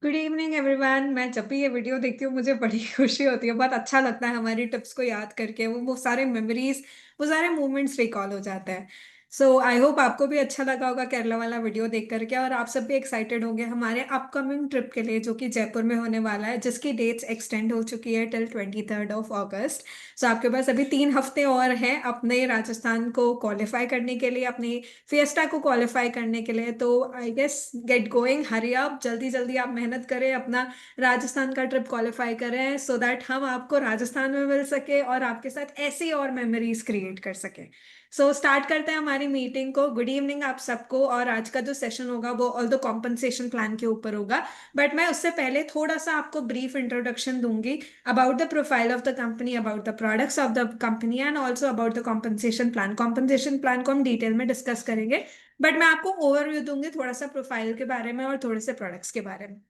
Good evening everyone. मैं जब भी ये वीडियो देखती हूँ मुझे बड़ी खुशी होती है। बहुत अच्छा लगता है हमारी टिप्स को याद करके। वो सारे मेमोरीज, वो सारे मोमेंट्स रिकॉल हो जाते हैं। सो आई होप आपको भी अच्छा लगा होगा केरला वाला वीडियो देख करके, और आप सब भी एक्साइटेड होंगे हमारे अपकमिंग ट्रिप के लिए जो कि जयपुर में होने वाला है, जिसकी डेट्स एक्सटेंड हो चुकी है टिल 23rd of August। सो आपके पास अभी 3 हफ्ते और हैं अपने राजस्थान को क्वालिफाई करने के लिए, अपनी फिएस्टा को क्वालिफाई करने के लिए। तो I guess get going, hurry up, जल्दी जल्दी आप मेहनत करें, अपना राजस्थान का ट्रिप क्वालिफाई करें, सो दैट हम आपको राजस्थान में मिल सके और आपके साथ ऐसी और मेमोरीज क्रिएट कर सके। सो स्टार्ट करते हैं हमारी मीटिंग को। गुड इवनिंग आप सबको। और आज का जो सेशन होगा वो ऑल द कॉम्पनसेशन प्लान के ऊपर होगा। बट मैं उससे पहले थोड़ा सा आपको ब्रीफ इंट्रोडक्शन दूंगी about the profile of the company, about the products of the company and also about the compensation plan. Compensation plan को हम डिटेल में डिस्कस करेंगे, बट मैं आपको ओवरव्यू दूंगी थोड़ा सा प्रोफाइल के बारे में और थोड़े से प्रोडक्ट्स के बारे में।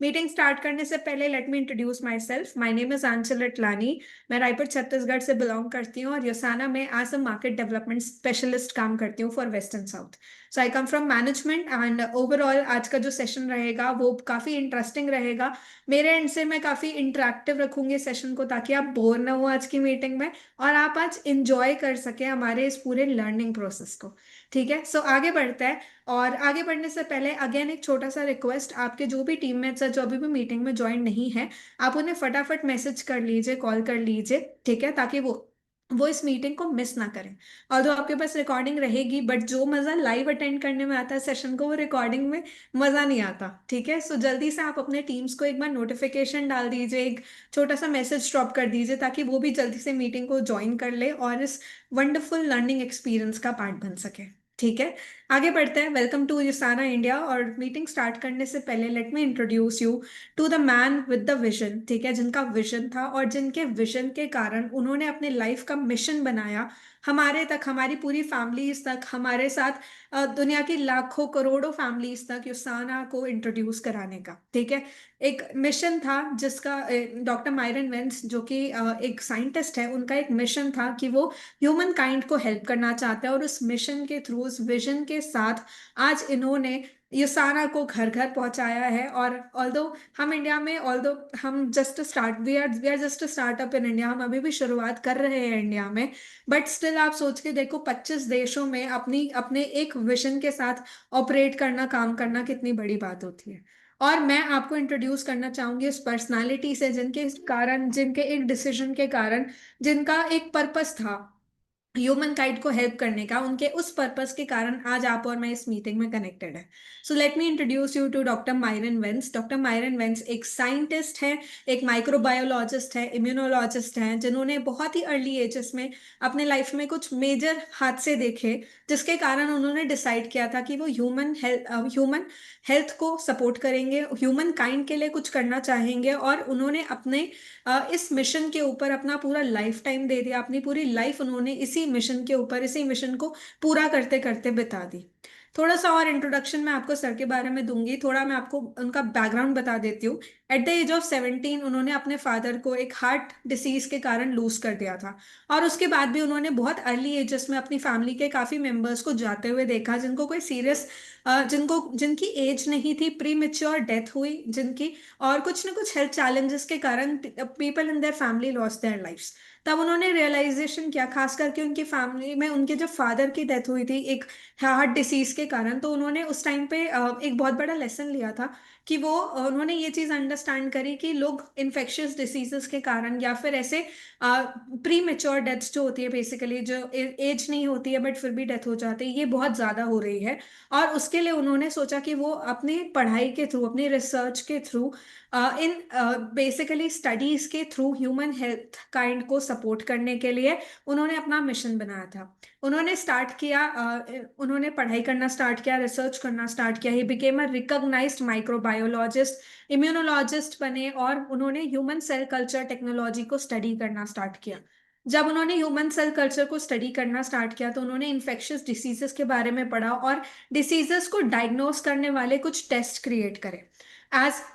मीटिंग स्टार्ट करने से पहले let me introduce myself. My name is Aanchal Itlani. मैं रायपुर छत्तीसगढ़ से बिलोंग करती हूँ और योसाना में as a market development specialist काम करती हूँ for west and south. So I come from management and overall आज का जो सेशन रहेगा वो काफ़ी इंटरेस्टिंग रहेगा। मेरे एंड से मैं काफ़ी इंटरेक्टिव रखूंगी सेशन को, ताकि आप बोर ना हो आज की मीटिंग में और आप आज इंजॉय कर सके हमारे इस पूरे लर्निंग प्रोसेस को। ठीक है, सो आगे बढ़ते हैं। और आगे बढ़ने से पहले अगेन एक छोटा सा रिक्वेस्ट, आपके जो भी टीममेट्स हैं जो अभी भी मीटिंग में ज्वाइन नहीं है, आप उन्हें फटाफट मैसेज कर लीजिए, कॉल कर लीजिए, ठीक है, ताकि वो इस मीटिंग को मिस ना करें। ऑल्दो आपके पास रिकॉर्डिंग रहेगी, बट जो मज़ा लाइव अटेंड करने में आता है सेशन को, वो रिकॉर्डिंग में मज़ा नहीं आता। ठीक है, सो जल्दी से आप अपने टीम्स को एक बार नोटिफिकेशन डाल दीजिए, एक छोटा सा मैसेज ड्रॉप कर दीजिए, ताकि वो भी जल्दी से मीटिंग को ज्वाइन कर ले और इस वंडरफुल लर्निंग एक्सपीरियंस का पार्ट बन सके। ठीक है, आगे बढ़ते हैं। Welcome to USANA India. और मीटिंग स्टार्ट करने से पहले let me introduce you to the man with the vision. ठीक है, जिनका विजन था और जिनके विजन के कारण उन्होंने अपने लाइफ का मिशन बनाया हमारे तक, हमारी पूरी फैमिलीज तक, हमारे साथ दुनिया की लाखों करोड़ों फैमिलीज तक युसाना को इंट्रोड्यूस कराने का। ठीक है, एक मिशन था जिसका डॉक्टर मायरन वेंस जो कि एक साइंटिस्ट है, उनका एक मिशन था कि वो ह्यूमन काइंड को हेल्प करना चाहते हैं। और उस मिशन के थ्रू, उस विजन के साथ आज इन्होंने युसाना को घर घर पहुंचाया है। और ऑल्दो हम इंडिया में, ऑल्दो हम just start, we are just startup in India, हम अभी भी शुरुआत कर रहे हैं इंडिया में। बट स्टिल आप सोच के देखो, 25 देशों में अपनी अपने एक विजन के साथ ऑपरेट करना, काम करना कितनी बड़ी बात होती है। और मैं आपको इंट्रोड्यूस करना चाहूंगी उस पर्सनालिटी से जिनके कारण, जिनके एक डिसीजन के कारण, जिनका एक पर्पस था ह्यूमन काइंड को हेल्प करने का, उनके उस पर्पस के कारण आज आप और मैं इस मीटिंग में कनेक्टेड है। So let me introduce you to doctor Myron Wentz. Doctor Myron Wentz एक साइंटिस्ट है, एक माइक्रोबायोलॉजिस्ट है, इम्यूनोलॉजिस्ट हैं, जिन्होंने बहुत ही अर्ली एजेस में अपने लाइफ में कुछ मेजर हादसे देखे, जिसके कारण उन्होंने डिसाइड किया था कि वो ह्यूमन हेल्थ को सपोर्ट करेंगे, ह्यूमन काइंड के लिए कुछ करना चाहेंगे। और उन्होंने अपने इस मिशन के ऊपर अपना पूरा लाइफ टाइम दे दिया, अपनी पूरी लाइफ उन्होंने इसी मिशन के ऊपर, इसी मिशन को पूरा करते करते बिता दी। थोड़ा सा और इंट्रोडक्शन मैं आपको सर के बारे में दूंगी, थोड़ा मैं आपको उनका बैकग्राउंड बता देती हूँ। एट द एज ऑफ 17 उन्होंने अपने फादर को एक हार्ट डिसीज के कारण लूज कर दिया था। और उसके बाद भी उन्होंने बहुत अर्ली एजेस में अपनी फैमिली के काफी मेंबर्स को जाते हुए देखा, जिनको कोई सीरियस, जिनकी एज नहीं थी, प्री मेच्योर डेथ हुई जिनकी, और कुछ ना कुछ हेल्थ चैलेंजेस के कारण people in their family lost their lifes. तब उन्होंने रियलाइजेशन किया, खास करके उनकी फैमिली में उनके जब फादर की डेथ हुई थी एक हार्ट डिसीज के कारण, तो उन्होंने उस टाइम पे एक बहुत बड़ा लेसन लिया था कि उन्होंने ये चीज़ अंडरस्टैंड करी कि लोग इन्फेक्शियस डिसीजेस के कारण या फिर ऐसे प्री मेच्योर डेथ्स जो होती है, बेसिकली जो एज नहीं होती है बट फिर भी डेथ हो जाती है, ये बहुत ज़्यादा हो रही है। और उसके लिए उन्होंने सोचा कि वो अपनी पढ़ाई के थ्रू, अपनी रिसर्च के थ्रू, इन बेसिकली स्टडीज के थ्रू ह्यूमन हेल्थ काइंड को सपोर्ट करने के लिए उन्होंने अपना मिशन बनाया था। उन्होंने स्टार्ट किया, उन्होंने पढ़ाई करना स्टार्ट किया, रिसर्च करना स्टार्ट किया। He became a recognised microbiologist, immunologist बने और उन्होंने ह्यूमन सेल कल्चर टेक्नोलॉजी को स्टडी करना स्टार्ट किया। जब उन्होंने ह्यूमन सेल कल्चर को स्टडी करना स्टार्ट किया तो उन्होंने इन्फेक्शियस डिसीजेस के बारे में पढ़ा और डिसीजेस को डायग्नोस करने वाले कुछ टेस्ट क्रिएट करे।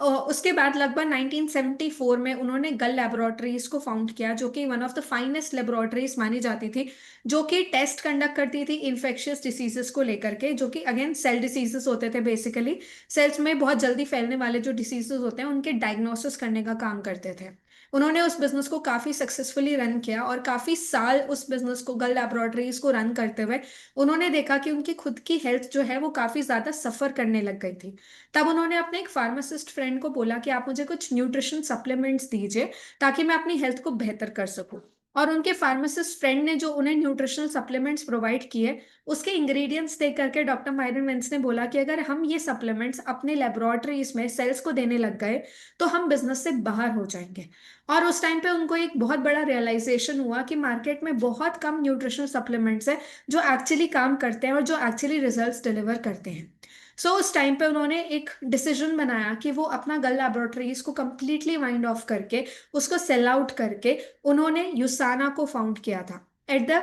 उसके बाद लगभग 1974 में उन्होंने गल लेबोरेटरीज को फाउंड किया, जो कि one of the finest laboratories मानी जाती थी, जो कि टेस्ट कंडक्ट करती थी इन्फेक्शियस डिसीजेस को लेकर के, जो कि अगेन सेल डिसीजेस होते थे बेसिकली। सेल्स में बहुत जल्दी फैलने वाले जो डिसीजेस होते हैं उनके डायग्नोसिस करने का काम करते थे। उन्होंने उस बिजनेस को काफी सक्सेसफुली रन किया और काफी साल उस बिजनेस को, गल लैबोरेटरीज को रन करते हुए उन्होंने देखा कि उनकी खुद की हेल्थ जो है वो काफी ज्यादा सफर करने लग गई थी। तब उन्होंने अपने एक फार्मासिस्ट फ्रेंड को बोला कि आप मुझे कुछ न्यूट्रिशन सप्लीमेंट्स दीजिए ताकि मैं अपनी हेल्थ को बेहतर कर सकूं। और उनके फार्मासिस्ट फ्रेंड ने जो उन्हें न्यूट्रिशनल सप्लीमेंट्स प्रोवाइड किए, उसके इंग्रेडिएंट्स देख करके डॉक्टर मायरन वेंस ने बोला कि अगर हम ये सप्लीमेंट्स अपने लेबोरेटरीज में सेल्स को देने लग गए तो हम बिजनेस से बाहर हो जाएंगे। और उस टाइम पे उनको एक बहुत बड़ा रियलाइजेशन हुआ कि मार्केट में बहुत कम न्यूट्रिशनल सप्लीमेंट्स है जो एक्चुअली काम करते हैं और जो एक्चुअली रिजल्ट्स डिलीवर करते हैं। उस टाइम पे उन्होंने एक डिसीजन बनाया कि वो अपना गल लैबोरेटरीज को कंप्लीटली वाइंड ऑफ करके, उसको सेल आउट करके उन्होंने यूसाना को फाउंड किया था। एट द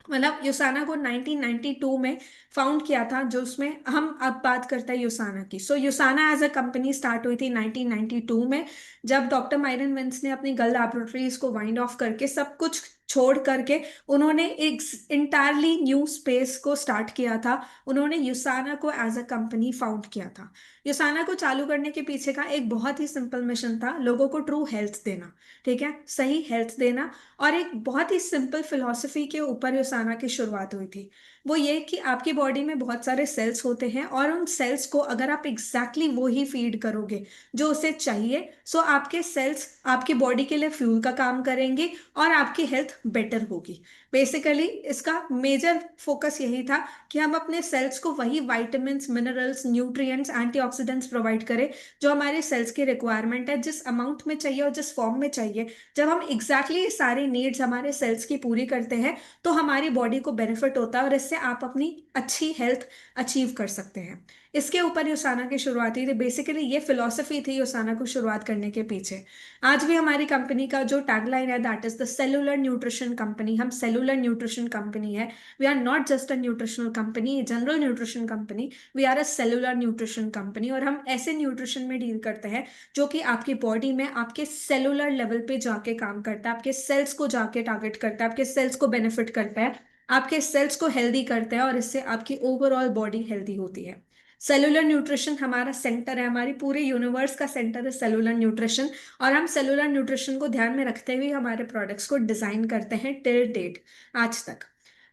मतलब यूसाना को 1992 में फाउंड किया था, जो उसमें हम अब बात करते हैं यूसाना की। यूसाना एज अ कंपनी स्टार्ट हुई थी 1992 में, जब डॉक्टर मायरन वेंस ने अपनी गल लैबोरेटरीज को वाइंड ऑफ करके सब कुछ छोड़ करके उन्होंने एक इंटायरली न्यू स्पेस को स्टार्ट किया था। उन्होंने यूसाना को एज अ कंपनी फाउंड किया था। यूसाना को चालू करने के पीछे का एक बहुत ही सिंपल मिशन था, लोगों को ट्रू हेल्थ देना। ठीक है, सही हेल्थ देना। और एक बहुत ही सिंपल फिलॉसफी के ऊपर योसाना की शुरुआत हुई थी। वो ये कि आपकी बॉडी में बहुत सारे सेल्स होते हैं और उन सेल्स को अगर आप एग्जैक्टली वो ही फीड करोगे जो उसे चाहिए, सो आपके सेल्स आपकी बॉडी के लिए फ्यूल का काम करेंगे और आपकी हेल्थ बेटर होगी। बेसिकली इसका मेजर फोकस यही था कि हम अपने सेल्स को वही vitamins, minerals, nutrients, antioxidants provide करें जो हमारे सेल्स की रिक्वायरमेंट है, जिस अमाउंट में चाहिए और जिस फॉर्म में चाहिए। जब हम एग्जैक्टली exactly सारी नीड्स हमारे सेल्स की पूरी करते हैं तो हमारी बॉडी को बेनिफिट होता है और इससे आप अपनी अच्छी हेल्थ अचीव कर सकते हैं। इसके ऊपर योसाना की शुरुआत हुई थी। बेसिकली ये फिलॉसफी थी योसाना को शुरुआत करने के पीछे। आज भी हमारी कंपनी का जो टैगलाइन है, that is the cellular nutrition company. हम सेलुलर न्यूट्रिशन कंपनी है। We are not just a nutritional company, general nutrition company, we are a cellular nutrition company. और हम ऐसे न्यूट्रिशन में डील करते हैं जो कि आपकी बॉडी में आपके सेलुलर लेवल पे जाके काम करता है, आपके सेल्स को जाके टारगेट करता है, आपके सेल्स को बेनिफिट करता है, आपके सेल्स को हेल्दी करता है और इससे आपकी ओवरऑल बॉडी हेल्दी होती है। सेलुलर न्यूट्रिशन हमारा सेंटर है, हमारी पूरे यूनिवर्स का सेंटर है सेलुलर न्यूट्रिशन। और हम सेलुलर न्यूट्रिशन को ध्यान में रखते हुए हमारे प्रोडक्ट्स को डिजाइन करते हैं टिल डेट, आज तक।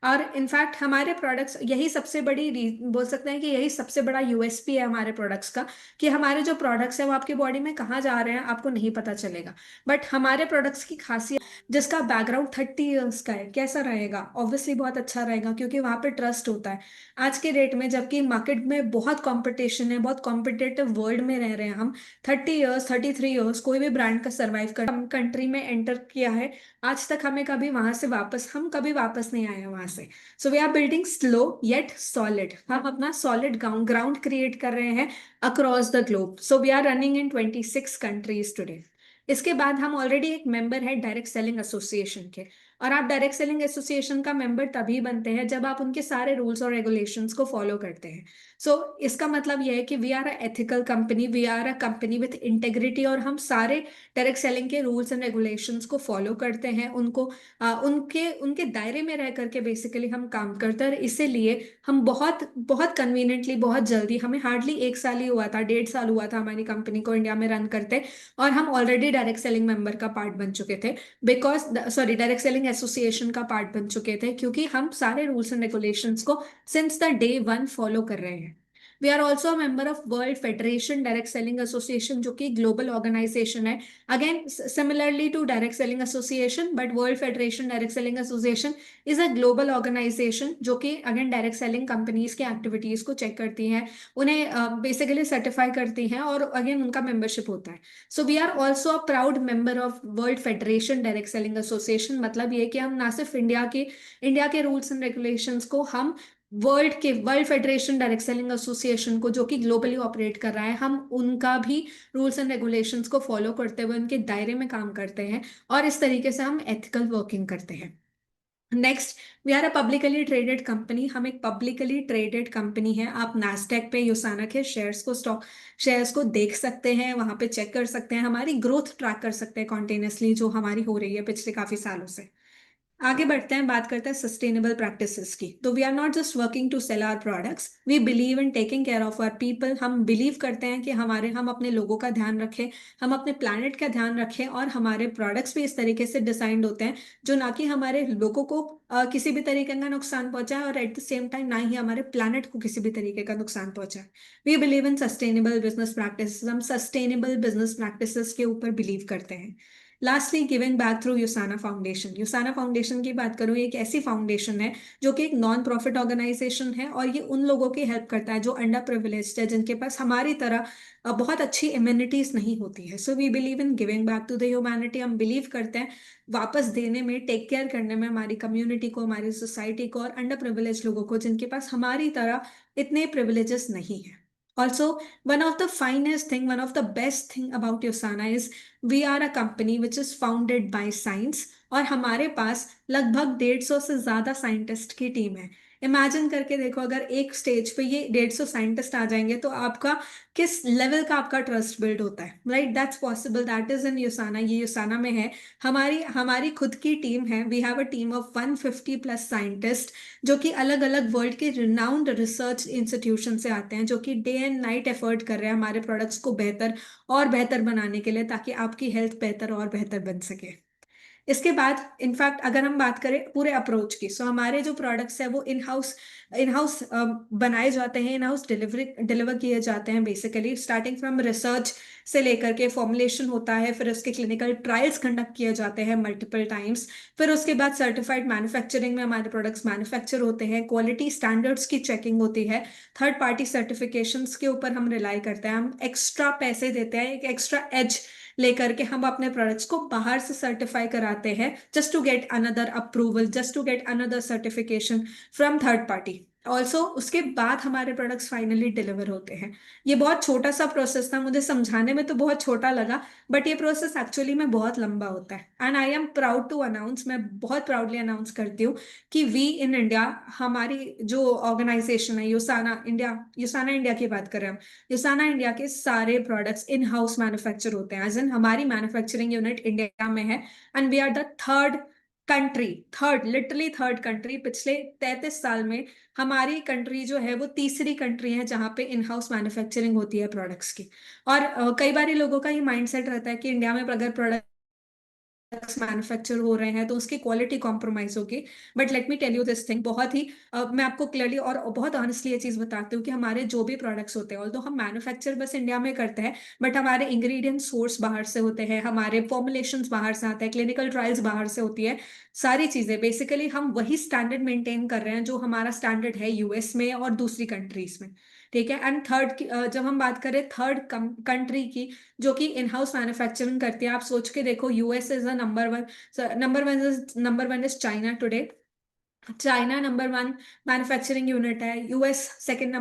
और इनफैक्ट हमारे प्रोडक्ट्स, यही सबसे बड़ी बोल सकते हैं कि यही सबसे बड़ा यूएसपी है हमारे प्रोडक्ट्स का, कि हमारे जो प्रोडक्ट्स हैं वो आपकी बॉडी में कहाँ जा रहे हैं आपको नहीं पता चलेगा। बट हमारे प्रोडक्ट्स की खासियत, जिसका बैकग्राउंड 30 ईयर्स का है, कैसा रहेगा? ऑब्वियसली बहुत अच्छा रहेगा, क्योंकि वहाँ पे ट्रस्ट होता है। आज के डेट में जबकि मार्केट में बहुत कंपटीशन है, बहुत कॉम्पिटेटिव वर्ल्ड में रह रहे हैं हम, 30 ईयर्स, 33 ईयर्स कोई भी ब्रांड का सर्वाइव कर कंट्री में एंटर किया है, आज तक हमें कभी वहां से वापस, हम कभी वापस नहीं आए हैं वहां से। So we are building slow yet solid. हम अपना सॉलिड ग्राउंड क्रिएट कर रहे हैं across the globe. So we are running in 26 countries today. इसके बाद हम ऑलरेडी एक मेंबर है डायरेक्ट सेलिंग एसोसिएशन के। और आप डायरेक्ट सेलिंग एसोसिएशन का मेंबर तभी बनते हैं जब आप उनके सारे रूल्स और रेगुलेशंस को फॉलो करते हैं। इसका मतलब यह है कि we are a ethical company, we are a company with integrity, और हम सारे डायरेक्ट सेलिंग के रूल्स एंड रेगुलेशंस को फॉलो करते हैं, उनको उनके उनके दायरे में रह करके बेसिकली हम काम करते हैं। और इसीलिए हम बहुत बहुत कन्वीनियंटली, बहुत जल्दी, हमें हार्डली 1 साल ही हुआ था, 1.5 साल हुआ था हमारी कंपनी को इंडिया में रन करते, और हम ऑलरेडी डायरेक्ट सेलिंग मेंबर का पार्ट बन चुके थे। डायरेक्ट सेलिंग एसोसिएशन का पार्ट बन चुके थे, क्योंकि हम सारे रूल्स एंड रेगुलेशंस को since the day one follow कर रहे हैं। We are also member of world federation direct selling association, जो कि ग्लोबल ऑर्गेनाइजेशन है। Again similarly to direct selling association, but world federation direct selling association is a global organisation जो कि again direct selling companies की activities को check करती हैं, उन्हें बेसिकली सर्टिफाई करती हैं, और अगेन उनका मेंबरशिप होता है। So we are also a proud member of world federation direct selling association. मतलब ये कि हम ना सिर्फ इंडिया के रूल्स एंड रेगुलेशंस को हम world federation direct selling association को, जो कि ग्लोबली ऑपरेट कर रहा है, हम उनका भी रूल्स एंड रेगुलेशंस को फॉलो करते हुए उनके दायरे में काम करते हैं, और इस तरीके से हम एथिकल वर्किंग करते हैं। Next, we are a publicly traded company. हम एक पब्लिकली ट्रेडेड कंपनी है। आप नास्डैक पे यूसाना के शेयर्स को देख सकते हैं, वहां पे चेक कर सकते हैं, हमारी ग्रोथ ट्रैक कर सकते हैं कॉन्टिन्यूसली, जो हमारी हो रही है पिछले काफी सालों से। आगे बढ़ते हैं, बात करते हैं सस्टेनेबल प्रैक्टिसेस की। तो we are not just working to sell our products, we believe in taking care of our people. हम बिलीव करते हैं कि हम अपने लोगों का ध्यान रखें, हम अपने प्लानट का ध्यान रखें, और हमारे प्रोडक्ट्स भी इस तरीके से डिजाइंड होते हैं जो ना कि हमारे लोगों को किसी भी तरीके का नुकसान पहुंचाए, और एट द सेम टाइम ना ही हमारे प्लानट को किसी भी तरीके का नुकसान पहुंचाए। We believe in sustainable business practice. हम सस्टेनेबल बिजनेस प्रैक्टिसेस के ऊपर बिलीव करते हैं। Lastly, giving back through USANA foundation. USANA foundation की बात करूँ, एक ऐसी फाउंडेशन है जो कि एक नॉन प्रॉफिट ऑर्गेनाइजेशन है, और ये उन लोगों की हेल्प करता है जो अंडर प्रिविलेज्ड है, जिनके पास हमारी तरह बहुत अच्छी इम्यूनिटीज नहीं होती है। So we believe in giving back to the humanity. हम बिलीव करते हैं वापस देने में, टेक केयर करने में हमारी कम्युनिटी को, हमारी सोसाइटी को, और अंडर प्रिविलेज लोगों को जिनके पास हमारी तरह इतने प्रिविलेजेस नहीं है। Also, one of the finest thing, one of the best thing about Yosana is we are a company which is founded by science, और हमारे पास लगभग 150 से ज्यादा साइंटिस्ट की टीम है। इमेजिन करके देखो, अगर एक स्टेज पे ये 150 साइंटिस्ट आ जाएंगे तो आपका किस लेवल का आपका ट्रस्ट बिल्ड होता है, right? That's possible, that is in USANA, ये यूसाना में है। हमारी हमारी खुद की टीम है। We have a team of 150 plus scientist, जो कि अलग अलग वर्ल्ड के रिनाउंड रिसर्च इंस्टीट्यूशन से आते हैं, जो कि डे एंड नाइट एफर्ट कर रहे हैं हमारे प्रोडक्ट्स को बेहतर और बेहतर बनाने के लिए, ताकि आपकी हेल्थ बेहतर और बेहतर बन सके। इसके बाद इनफैक्ट अगर हम बात करें पूरे अप्रोच की, सो हमारे जो प्रोडक्ट्स है वो इन हाउस बनाए जाते हैं, इन हाउस डिलीवर किए जाते हैं। बेसिकली स्टार्टिंग फ्रॉम रिसर्च से लेकर के फॉर्मुलेशन होता है, फिर उसके क्लिनिकल ट्रायल्स कंडक्ट किए जाते हैं मल्टीपल टाइम्स, फिर उसके बाद सर्टिफाइड मैन्युफैक्चरिंग में हमारे प्रोडक्ट्स मैन्युफैक्चर होते हैं, क्वालिटी स्टैंडर्ड्स की चेकिंग होती है, थर्ड पार्टी सर्टिफिकेशंस के ऊपर हम रिलाई करते हैं। हम एक्स्ट्रा पैसे देते हैं, एक एक्स्ट्रा एज लेकर के हम अपने प्रोडक्ट्स को बाहर से सर्टिफाई कराते हैं, just to get another approval, just to get another certification from third party. Also उसके बाद हमारे प्रोडक्ट्स फाइनली डिलीवर होते हैं। ये बहुत छोटा सा प्रोसेस था, मुझे समझाने में तो बहुत छोटा लगा, बट ये प्रोसेस एक्चुअली में बहुत लंबा होता है। And I am proud to announce, मैं बहुत प्राउडली अनाउंस करती हूँ कि वी इन इंडिया, हमारी जो ऑर्गेनाइजेशन है यूसाना इंडिया की बात करें हम, यूसाना इंडिया के सारे प्रोडक्ट्स इन हाउस मैन्युफैक्चर होते हैं, एज इन हमारी मैन्युफैक्चरिंग यूनिट इंडिया में है। And we are the country literally third country पिछले 33 साल में। हमारी कंट्री जो है वो तीसरी कंट्री है जहाँ पे इन हाउस मैन्युफैक्चरिंग होती है प्रोडक्ट्स की। और कई बार लोगों का ये माइंडसेट रहता है कि इंडिया में अगर प्रोडक्ट मैन्युफैक्चर हो रहे हैं तो उसकी क्वालिटी कॉम्प्रोमाइज होगी। But let me tell you this thing, बहुत ही मैं आपको क्लियरली और बहुत ऑनेस्टली ये चीज बताती हूँ कि हमारे जो भी प्रोडक्ट्स होते हैं, ऑल्दो हम मैन्युफैक्चर बस इंडिया में करते हैं, बट हमारे इंग्रेडिएंट सोर्स बाहर से होते हैं, हमारे फॉर्मुलेशंस बाहर से आते हैं, क्लिनिकल ट्रायल्स बाहर से होती है। सारी चीजें बेसिकली हम वही स्टैंडर्ड मेंटेन कर रहे हैं जो हमारा स्टैंडर्ड है यूएस में और दूसरी कंट्रीज में। ठीक है। एंड थर्ड की जब हम बात करें थर्ड कंट्री की जो कि इन हाउस मैन्युफैक्चरिंग करती है, आप सोच के देखो, US is a number one is China today. China number one manufacturing unit है, यूएस सेकंड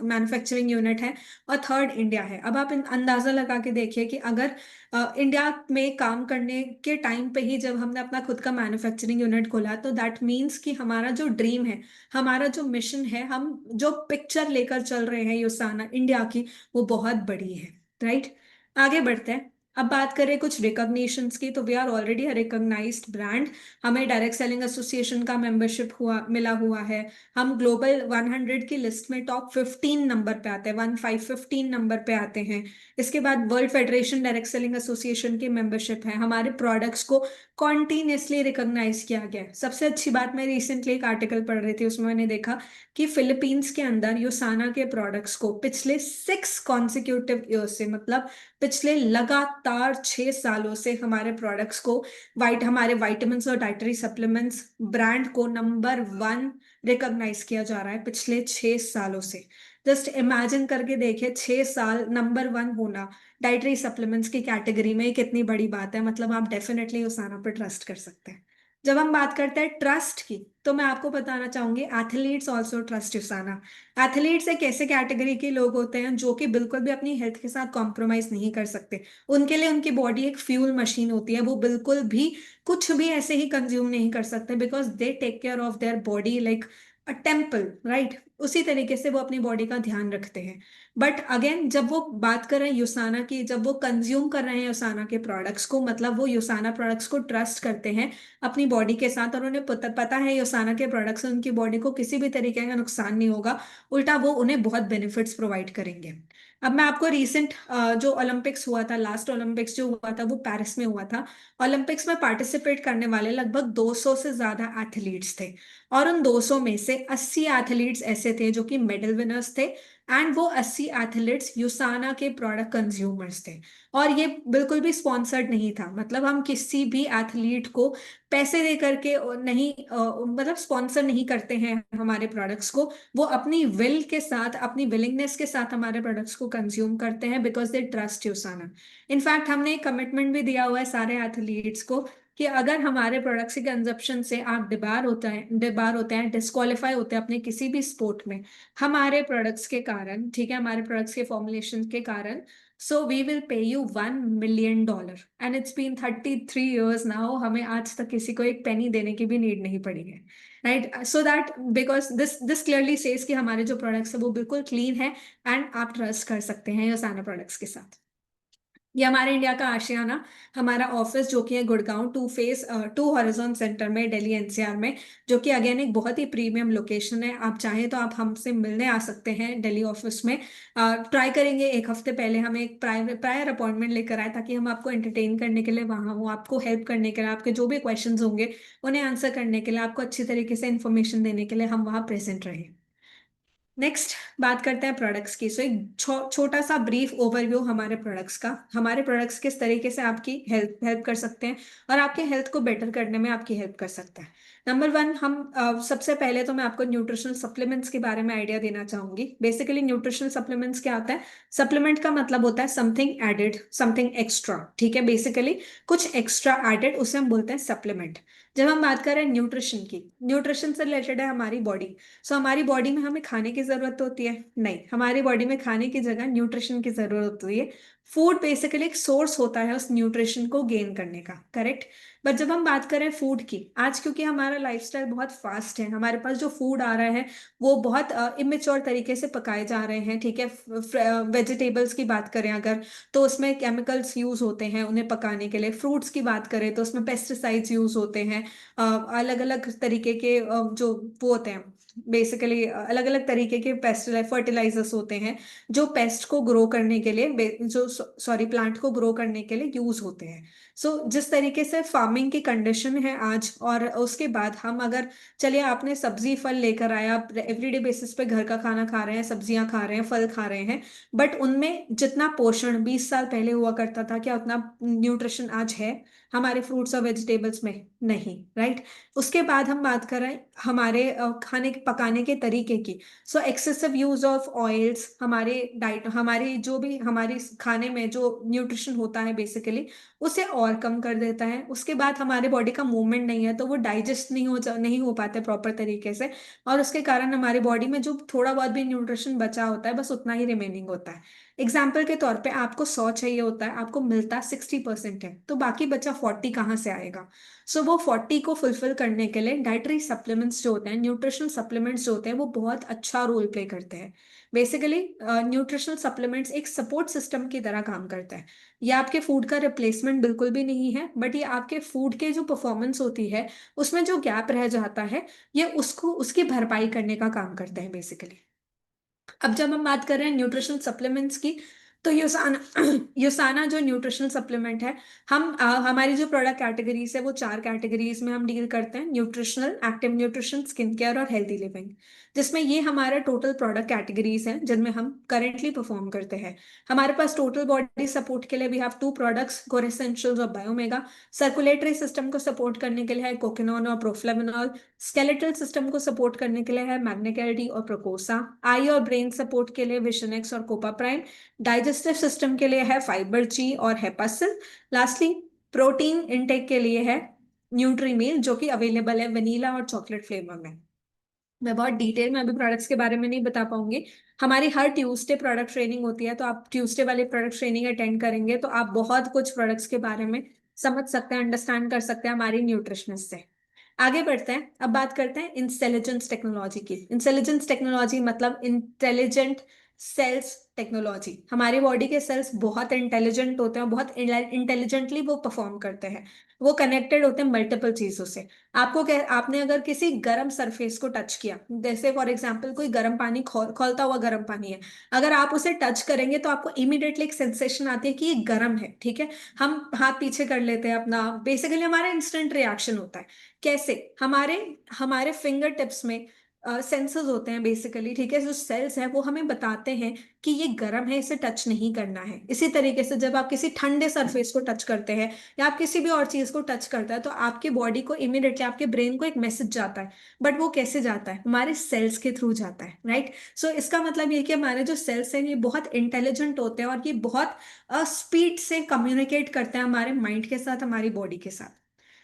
मैन्युफैक्चरिंग यूनिट है, और थर्ड इंडिया है। अब आप अंदाजा लगा के देखिए कि अगर इंडिया में काम करने के टाइम पे ही जब हमने अपना खुद का मैन्युफैक्चरिंग यूनिट खोला, तो दैट मीन्स कि हमारा जो ड्रीम है, हमारा जो मिशन है, हम जो पिक्चर लेकर चल रहे हैं यूसाना इंडिया की, वो बहुत बड़ी है, राइट? आगे बढ़ते हैं। अब बात करें कुछ रिकॉग्निशंस की, तो we are already a recognised brand. हमें डायरेक्ट सेलिंग एसोसिएशन का मेंबरशिप मिला हुआ है। हम ग्लोबल 100 की लिस्ट में टॉप 15 नंबर पे आते हैं, 15 नंबर पे आते हैं। इसके बाद world federation direct selling association की मेंबरशिप है। हमारे प्रोडक्ट्स को कॉन्टिन्यूसली रिकॉग्नाइज किया गया है। सबसे अच्छी बात, मैं रिसेंटली एक आर्टिकल पढ़ रही थी, उसमें मैंने देखा कि फिलीपींस के अंदर यूसाना के प्रोडक्ट्स को पिछले 6 कॉन्सिक्यूटिव ईयर से, मतलब पिछले लगातार 6 सालों से हमारे प्रोडक्ट्स को, हमारे वाइटामिन्स और डाइटरी सप्लीमेंट्स ब्रांड को नंबर वन रिकॉग्नाइज किया जा रहा है पिछले 6 सालों से। जस्ट इमेजिन करके देखिए, 6 साल नंबर वन होना डाइटरी सप्लीमेंट्स की कैटेगरी में कितनी बड़ी बात है। मतलब आप डेफिनेटली उसाना पर ट्रस्ट कर सकते हैं। जब हम बात करते हैं ट्रस्ट की, तो मैं आपको बताना चाहूंगी एथलीट्स ऑल्सो ट्रस्ट यूसाना। एथलीट्स एक ऐसे कैटेगरी के लोग होते हैं जो कि बिल्कुल भी अपनी हेल्थ के साथ कॉम्प्रोमाइज नहीं कर सकते। उनके लिए उनकी बॉडी एक फ्यूल मशीन होती है, वो बिल्कुल भी कुछ भी ऐसे ही कंज्यूम नहीं कर सकते, because they take care of their body like a temple, right. उसी तरीके से वो अपनी बॉडी का ध्यान रखते हैं। बट अगेन जब वो बात कर रहे हैं यूसाना की, जब वो कंज्यूम कर रहे हैं यूसाना के प्रोडक्ट्स को, मतलब वो यूसाना प्रोडक्ट्स को ट्रस्ट करते हैं अपनी बॉडी के साथ, और उन्हें पता है यूसाना के प्रोडक्ट्स से उनकी बॉडी को किसी भी तरीके का नुकसान नहीं होगा, उल्टा वो उन्हें बहुत बेनिफिट्स प्रोवाइड करेंगे। अब मैं आपको रिसेंट जो ओलंपिक्स हुआ था, लास्ट ओलंपिक्स जो हुआ था वो पेरिस में हुआ था। ओलंपिक्स में पार्टिसिपेट करने वाले लगभग 200 से ज्यादा एथलीट्स थे, और उन 200 में से 80 एथलीट्स ऐसे थे जो कि मेडल विनर्स थे, एंड वो 80 एथलीट्स यूसाना के प्रोडक्ट कंज्यूमर्स थे। और ये बिल्कुल भी स्पॉन्सर्ड नहीं था, मतलब हम किसी भी एथलीट को पैसे दे करके नहीं मतलब स्पॉन्सर नहीं करते हैं हमारे प्रोडक्ट्स को। वो अपनी विल के साथ, अपनी विलिंगनेस के साथ हमारे प्रोडक्ट्स को कंज्यूम करते हैं, बिकॉज दे ट्रस्ट यूसाना। इनफैक्ट हमने एक कमिटमेंट भी दिया हुआ है सारे एथलीट्स को कि अगर हमारे प्रोडक्ट्स के कंजप्शन से आप डिबार होते हैं, डिस्क्वालीफाई होते हैं अपने किसी भी स्पोर्ट में हमारे प्रोडक्ट्स के कारण, ठीक है, हमारे प्रोडक्ट्स के फॉर्मुलेशन के कारण, so we will pay you $1 million। And it's been 33 years now, हमें आज तक किसी को एक पेनी देने की भी नीड नहीं पड़ी है, right. So that because this clearly says कि हमारे जो प्रोडक्ट्स है वो बिल्कुल क्लीन है, एंड आप ट्रस्ट कर सकते हैं योसाना प्रोडक्ट्स के साथ। ये हमारे इंडिया का आशियाना, हमारा ऑफिस जो कि है गुड़गांव 2 हॉरिजॉन सेंटर में, दिल्ली एनसीआर में, जो कि अगेन एक बहुत ही प्रीमियम लोकेशन है। आप चाहें तो आप हमसे मिलने आ सकते हैं दिल्ली ऑफिस में। ट्राई करेंगे एक हफ्ते पहले हमें एक प्रायर प्रायर अपॉइंटमेंट लेकर आए, ताकि हम आपको एंटरटेन करने के लिए वहाँ हो, आपको हेल्प करने के लिए, आपके जो भी क्वेश्चंस होंगे उन्हें आंसर करने के लिए, आपको अच्छी तरीके से इन्फॉर्मेशन देने के लिए हम वहाँ प्रेजेंट रहें। नेक्स्ट बात करते हैं प्रोडक्ट्स की। सो एक छोटा सा ब्रीफ ओवरव्यू हमारे प्रोडक्ट्स का। हमारे प्रोडक्ट्स किस तरीके से आपकी हेल्प हेल्प कर सकते हैं और आपके हेल्थ को बेटर करने में आपकी हेल्प कर सकता है। नंबर वन, हम सबसे पहले तो मैं आपको न्यूट्रिशनल सप्लीमेंट्स के बारे में आइडिया देना चाहूंगी। बेसिकली न्यूट्रिशनल सप्लीमेंट्स क्या होता है? सप्लीमेंट का मतलब होता है समथिंग एडेड, समथिंग एक्स्ट्रा, ठीक है। बेसिकली कुछ एक्स्ट्रा एडेड, उसे हम बोलते हैं सप्लीमेंट। जब हम बात कर रहे हैं न्यूट्रिशन की, न्यूट्रिशन से रिलेटेड है हमारी बॉडी। सो हमारी बॉडी में हमें खाने की जरूरत होती है? नहीं, हमारी बॉडी में खाने की जगह न्यूट्रिशन की जरूरत होती है। फूड बेसिकली एक सोर्स होता है उस न्यूट्रिशन को गेन करने का, करेक्ट। बट जब हम बात करें फूड की, आज क्योंकि हमारा लाइफस्टाइल बहुत फास्ट है, हमारे पास जो फूड आ रहा है वो बहुत इमेच्योर तरीके से पकाए जा रहे हैं, ठीक है। वेजिटेबल्स की बात करें अगर, तो उसमें केमिकल्स यूज होते हैं उन्हें पकाने के लिए। फ्रूट्स की बात करें तो उसमें पेस्टिसाइड्स यूज होते हैं। अलग अलग तरीके के जो वो होते हैं, बेसिकली अलग अलग तरीके के पेस्टिसाइड फर्टिलाइजर्स होते हैं जो पेस्ट को ग्रो करने के लिए, जो सॉरी प्लांट को ग्रो करने के लिए यूज होते हैं। सो जिस तरीके से फार्मिंग की कंडीशन है आज, और उसके बाद हम अगर, चलिए आपने सब्जी फल लेकर आया, आप एवरीडे बेसिस पे घर का खाना खा रहे हैं, सब्जियां खा रहे हैं, फल खा रहे हैं, बट उनमें जितना पोषण 20 साल पहले हुआ करता था, क्या उतना न्यूट्रिशन आज है हमारे फ्रूट्स और वेजिटेबल्स में? नहीं, राइट। उसके बाद हम बात कर रहे हैं हमारे खाने पकाने के तरीके की। सो एक्सेसिव यूज ऑफ ऑयल्स हमारे डाइट, हमारी जो भी हमारी खाने में जो न्यूट्रिशन होता है बेसिकली उसे और कम कर देता है। उसके बाद हमारे बॉडी का मूवमेंट नहीं है, तो वो डाइजेस्ट नहीं हो पाते प्रॉपर तरीके से, और उसके कारण हमारी बॉडी में जो थोड़ा बहुत भी न्यूट्रिशन बचा होता है बस उतना ही रिमेनिंग होता है। एग्जाम्पल के तौर पे आपको 100 चाहिए होता है, आपको मिलता 60% है, तो बाकी बचा 40 कहाँ से आएगा? सो वो 40 को फुलफिल करने के लिए डाइटरी सप्लीमेंट्स जो होते हैं, न्यूट्रिशनल सप्लीमेंट्स जो होते हैं, वो बहुत अच्छा रोल प्ले करते हैं। बेसिकली न्यूट्रिशनल सप्लीमेंट्स एक सपोर्ट सिस्टम की तरह काम करते हैं। ये आपके फूड का रिप्लेसमेंट बिल्कुल भी नहीं है, बट ये आपके फूड के जो परफॉर्मेंस होती है उसमें जो गैप रह जाता है, ये उसको उसकी भरपाई करने का काम करते हैं बेसिकली। अब जब हम बात कर रहे हैं न्यूट्रिशनल सप्लीमेंट्स की, तो यूसाना यूसाना जो न्यूट्रिशनल सप्लीमेंट है, हमारी जो प्रोडक्ट कैटेगरीज है वो 4 कैटेगरीज में हम डील करते हैं: nutritional, active nutrition, skin care और हेल्दी लिविंग। जिसमें ये हमारे टोटल प्रोडक्ट कैटेगरीज हैं जिनमें हम करेंटली परफॉर्म करते हैं। हमारे पास टोटल बॉडी सपोर्ट के लिए we have 2 products, core essentials और बायोमेगा। सर्कुलेटरी सिस्टम को सपोर्ट करने के लिए है कोकिनोन और प्रोफ्लेविनॉल। स्केलेटल सिस्टम को सपोर्ट करने के लिए है मैग्नेकेल्डी और प्रोकोसा। आई और ब्रेन सपोर्ट के लिए विशनेक्स और कोपा प्राइम। डाइजेस्टिव सिस्टम के लिए है फाइबर ची और हेपासिल। लास्टली प्रोटीन इनटेक के लिए है न्यूट्री मील, जो कि अवेलेबल है वनीला और चॉकलेट फ्लेवर में। मैं बहुत डिटेल में अभी प्रोडक्ट्स के बारे में नहीं बता पाऊंगी। हमारी हर ट्यूसडे प्रोडक्ट ट्रेनिंग होती है, तो आप ट्यूसडे वाली प्रोडक्ट ट्रेनिंग अटेंड करेंगे तो आप बहुत कुछ प्रोडक्ट्स के बारे में समझ सकते हैं, अंडरस्टैंड कर सकते हैं हमारी न्यूट्रिशनिस्ट से। आगे बढ़ते हैं, अब बात करते हैं इंटेलिजेंस टेक्नोलॉजी की। इंटेलिजेंस टेक्नोलॉजी मतलब इंटेलिजेंट सेल्स टेक्नोलॉजी। हमारी बॉडी के सेल्स बहुत इंटेलिजेंट होते हैं, बहुत इंटेलिजेंटली वो परफॉर्म करते हैं। वो कनेक्टेड होते हैं मल्टीपल चीजों से। आपने अगर किसी गर्म सरफेस को टच किया, जैसे फॉर एग्जांपल कोई गर्म पानी खौलता हुआ गर्म पानी है, अगर आप उसे टच करेंगे तो आपको इमीडिएटली एक सेंसेशन आती है कि ये गर्म है, ठीक है। हम हाथ पीछे कर लेते हैं अपना, बेसिकली हमारा इंस्टेंट रिएक्शन होता है। कैसे? हमारे हमारे फिंगर टिप्स में सेंसर्स होते हैं बेसिकली, ठीक है। जो सेल्स हैं वो हमें बताते हैं कि ये गर्म है, इसे टच नहीं करना है। इसी तरीके से जब आप किसी ठंडे सरफेस को टच करते हैं या आप किसी भी और चीज को टच करता है, तो आपकी बॉडी को इमीडिएटली, आपके ब्रेन को एक मैसेज जाता है। बट वो कैसे जाता है? हमारे सेल्स के थ्रू जाता है, राइट। सो इसका मतलब ये कि हमारे जो सेल्स हैं ये बहुत इंटेलिजेंट होते हैं और ये बहुत स्पीड से कम्युनिकेट करते हैं हमारे माइंड के साथ, हमारी बॉडी के साथ।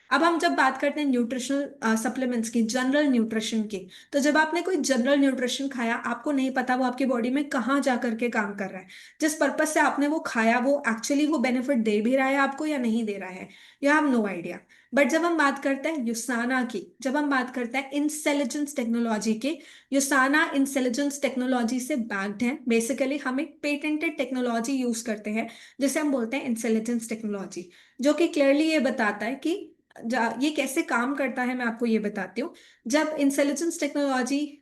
अब हम जब बात करते हैं न्यूट्रिशनल सप्लीमेंट्स की, जनरल न्यूट्रिशन की, तो जब आपने कोई जनरल न्यूट्रिशन खाया, आपको नहीं पता वो आपकी बॉडी में कहाँ जा करके काम कर रहा है। जिस पर्पज से आपने वो खाया, वो एक्चुअली वो बेनिफिट दे भी रहा है आपको या नहीं दे रहा है, you have no idea. But जब हम बात करते हैं युसाना की, जब हम बात करते हैं इंटेलिजेंस टेक्नोलॉजी की, युसाना इंटेलिजेंस टेक्नोलॉजी से बैक्ड है। बेसिकली हम एक पेटेंटेड टेक्नोलॉजी यूज करते हैं जिसे हम बोलते हैं इंटेलिजेंस टेक्नोलॉजी, जो कि क्लियरली ये बताता है कि ये कैसे काम करता है। मैं आपको ये बताती हूँ। जब इंटेलिजेंस टेक्नोलॉजी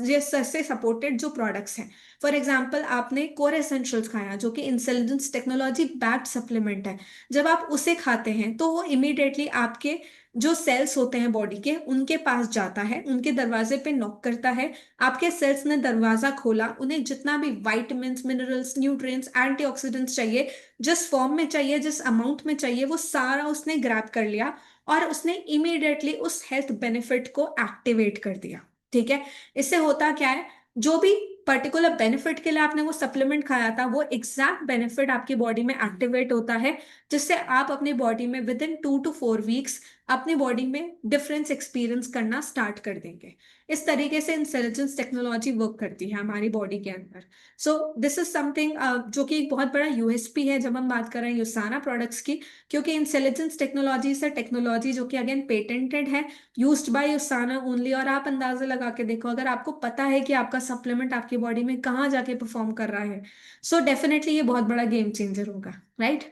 से सपोर्टेड जो प्रोडक्ट्स हैं, फॉर एग्जांपल आपने कोर एसेंशियल्स खाया जो कि इंटेलिजेंस टेक्नोलॉजी बैक्ड सप्लीमेंट है, जब आप उसे खाते हैं तो वो इमीडिएटली आपके जो सेल्स होते हैं बॉडी के, उनके पास जाता है, उनके दरवाजे पे नॉक करता है। आपके सेल्स ने दरवाजा खोला, उन्हें जितना भी वाइटामिन, मिनरल्स, न्यूट्रिएंट्स, एंटीऑक्सीडेंट्स चाहिए, जिस फॉर्म में चाहिए, जिस अमाउंट में चाहिए, वो सारा उसने ग्रैब कर लिया और उसने इमीडिएटली उस हेल्थ बेनिफिट को एक्टिवेट कर दिया, ठीक है। इससे होता क्या है? जो भी पर्टिकुलर बेनिफिट के लिए आपने वो सप्लीमेंट खाया था, वो एग्जैक्ट बेनिफिट आपकी बॉडी में एक्टिवेट होता है, जिससे आप अपनी बॉडी में विद इन 2 to 4 वीक्स अपनी बॉडी में डिफरेंस एक्सपीरियंस करना स्टार्ट कर देंगे। इस तरीके से इंटेलिजेंस टेक्नोलॉजी वर्क करती है हमारी बॉडी के अंदर। सो दिस इज समथिंग जो कि एक बहुत बड़ा यूएसपी है जब हम बात कर रहे हैं यूसाना प्रोडक्ट्स की, क्योंकि इंटेलिजेंस टेक्नोलॉजी से टेक्नोलॉजी जो कि अगेन पेटेंटेड है, यूज्ड बाय यूसाना ओनली। और आप अंदाजा लगा के देखो, अगर आपको पता है कि आपका सप्लीमेंट आपकी बॉडी में कहाँ जाके परफॉर्म कर रहा है, सो डेफिनेटली ये बहुत बड़ा गेम चेंजर होगा, राइट।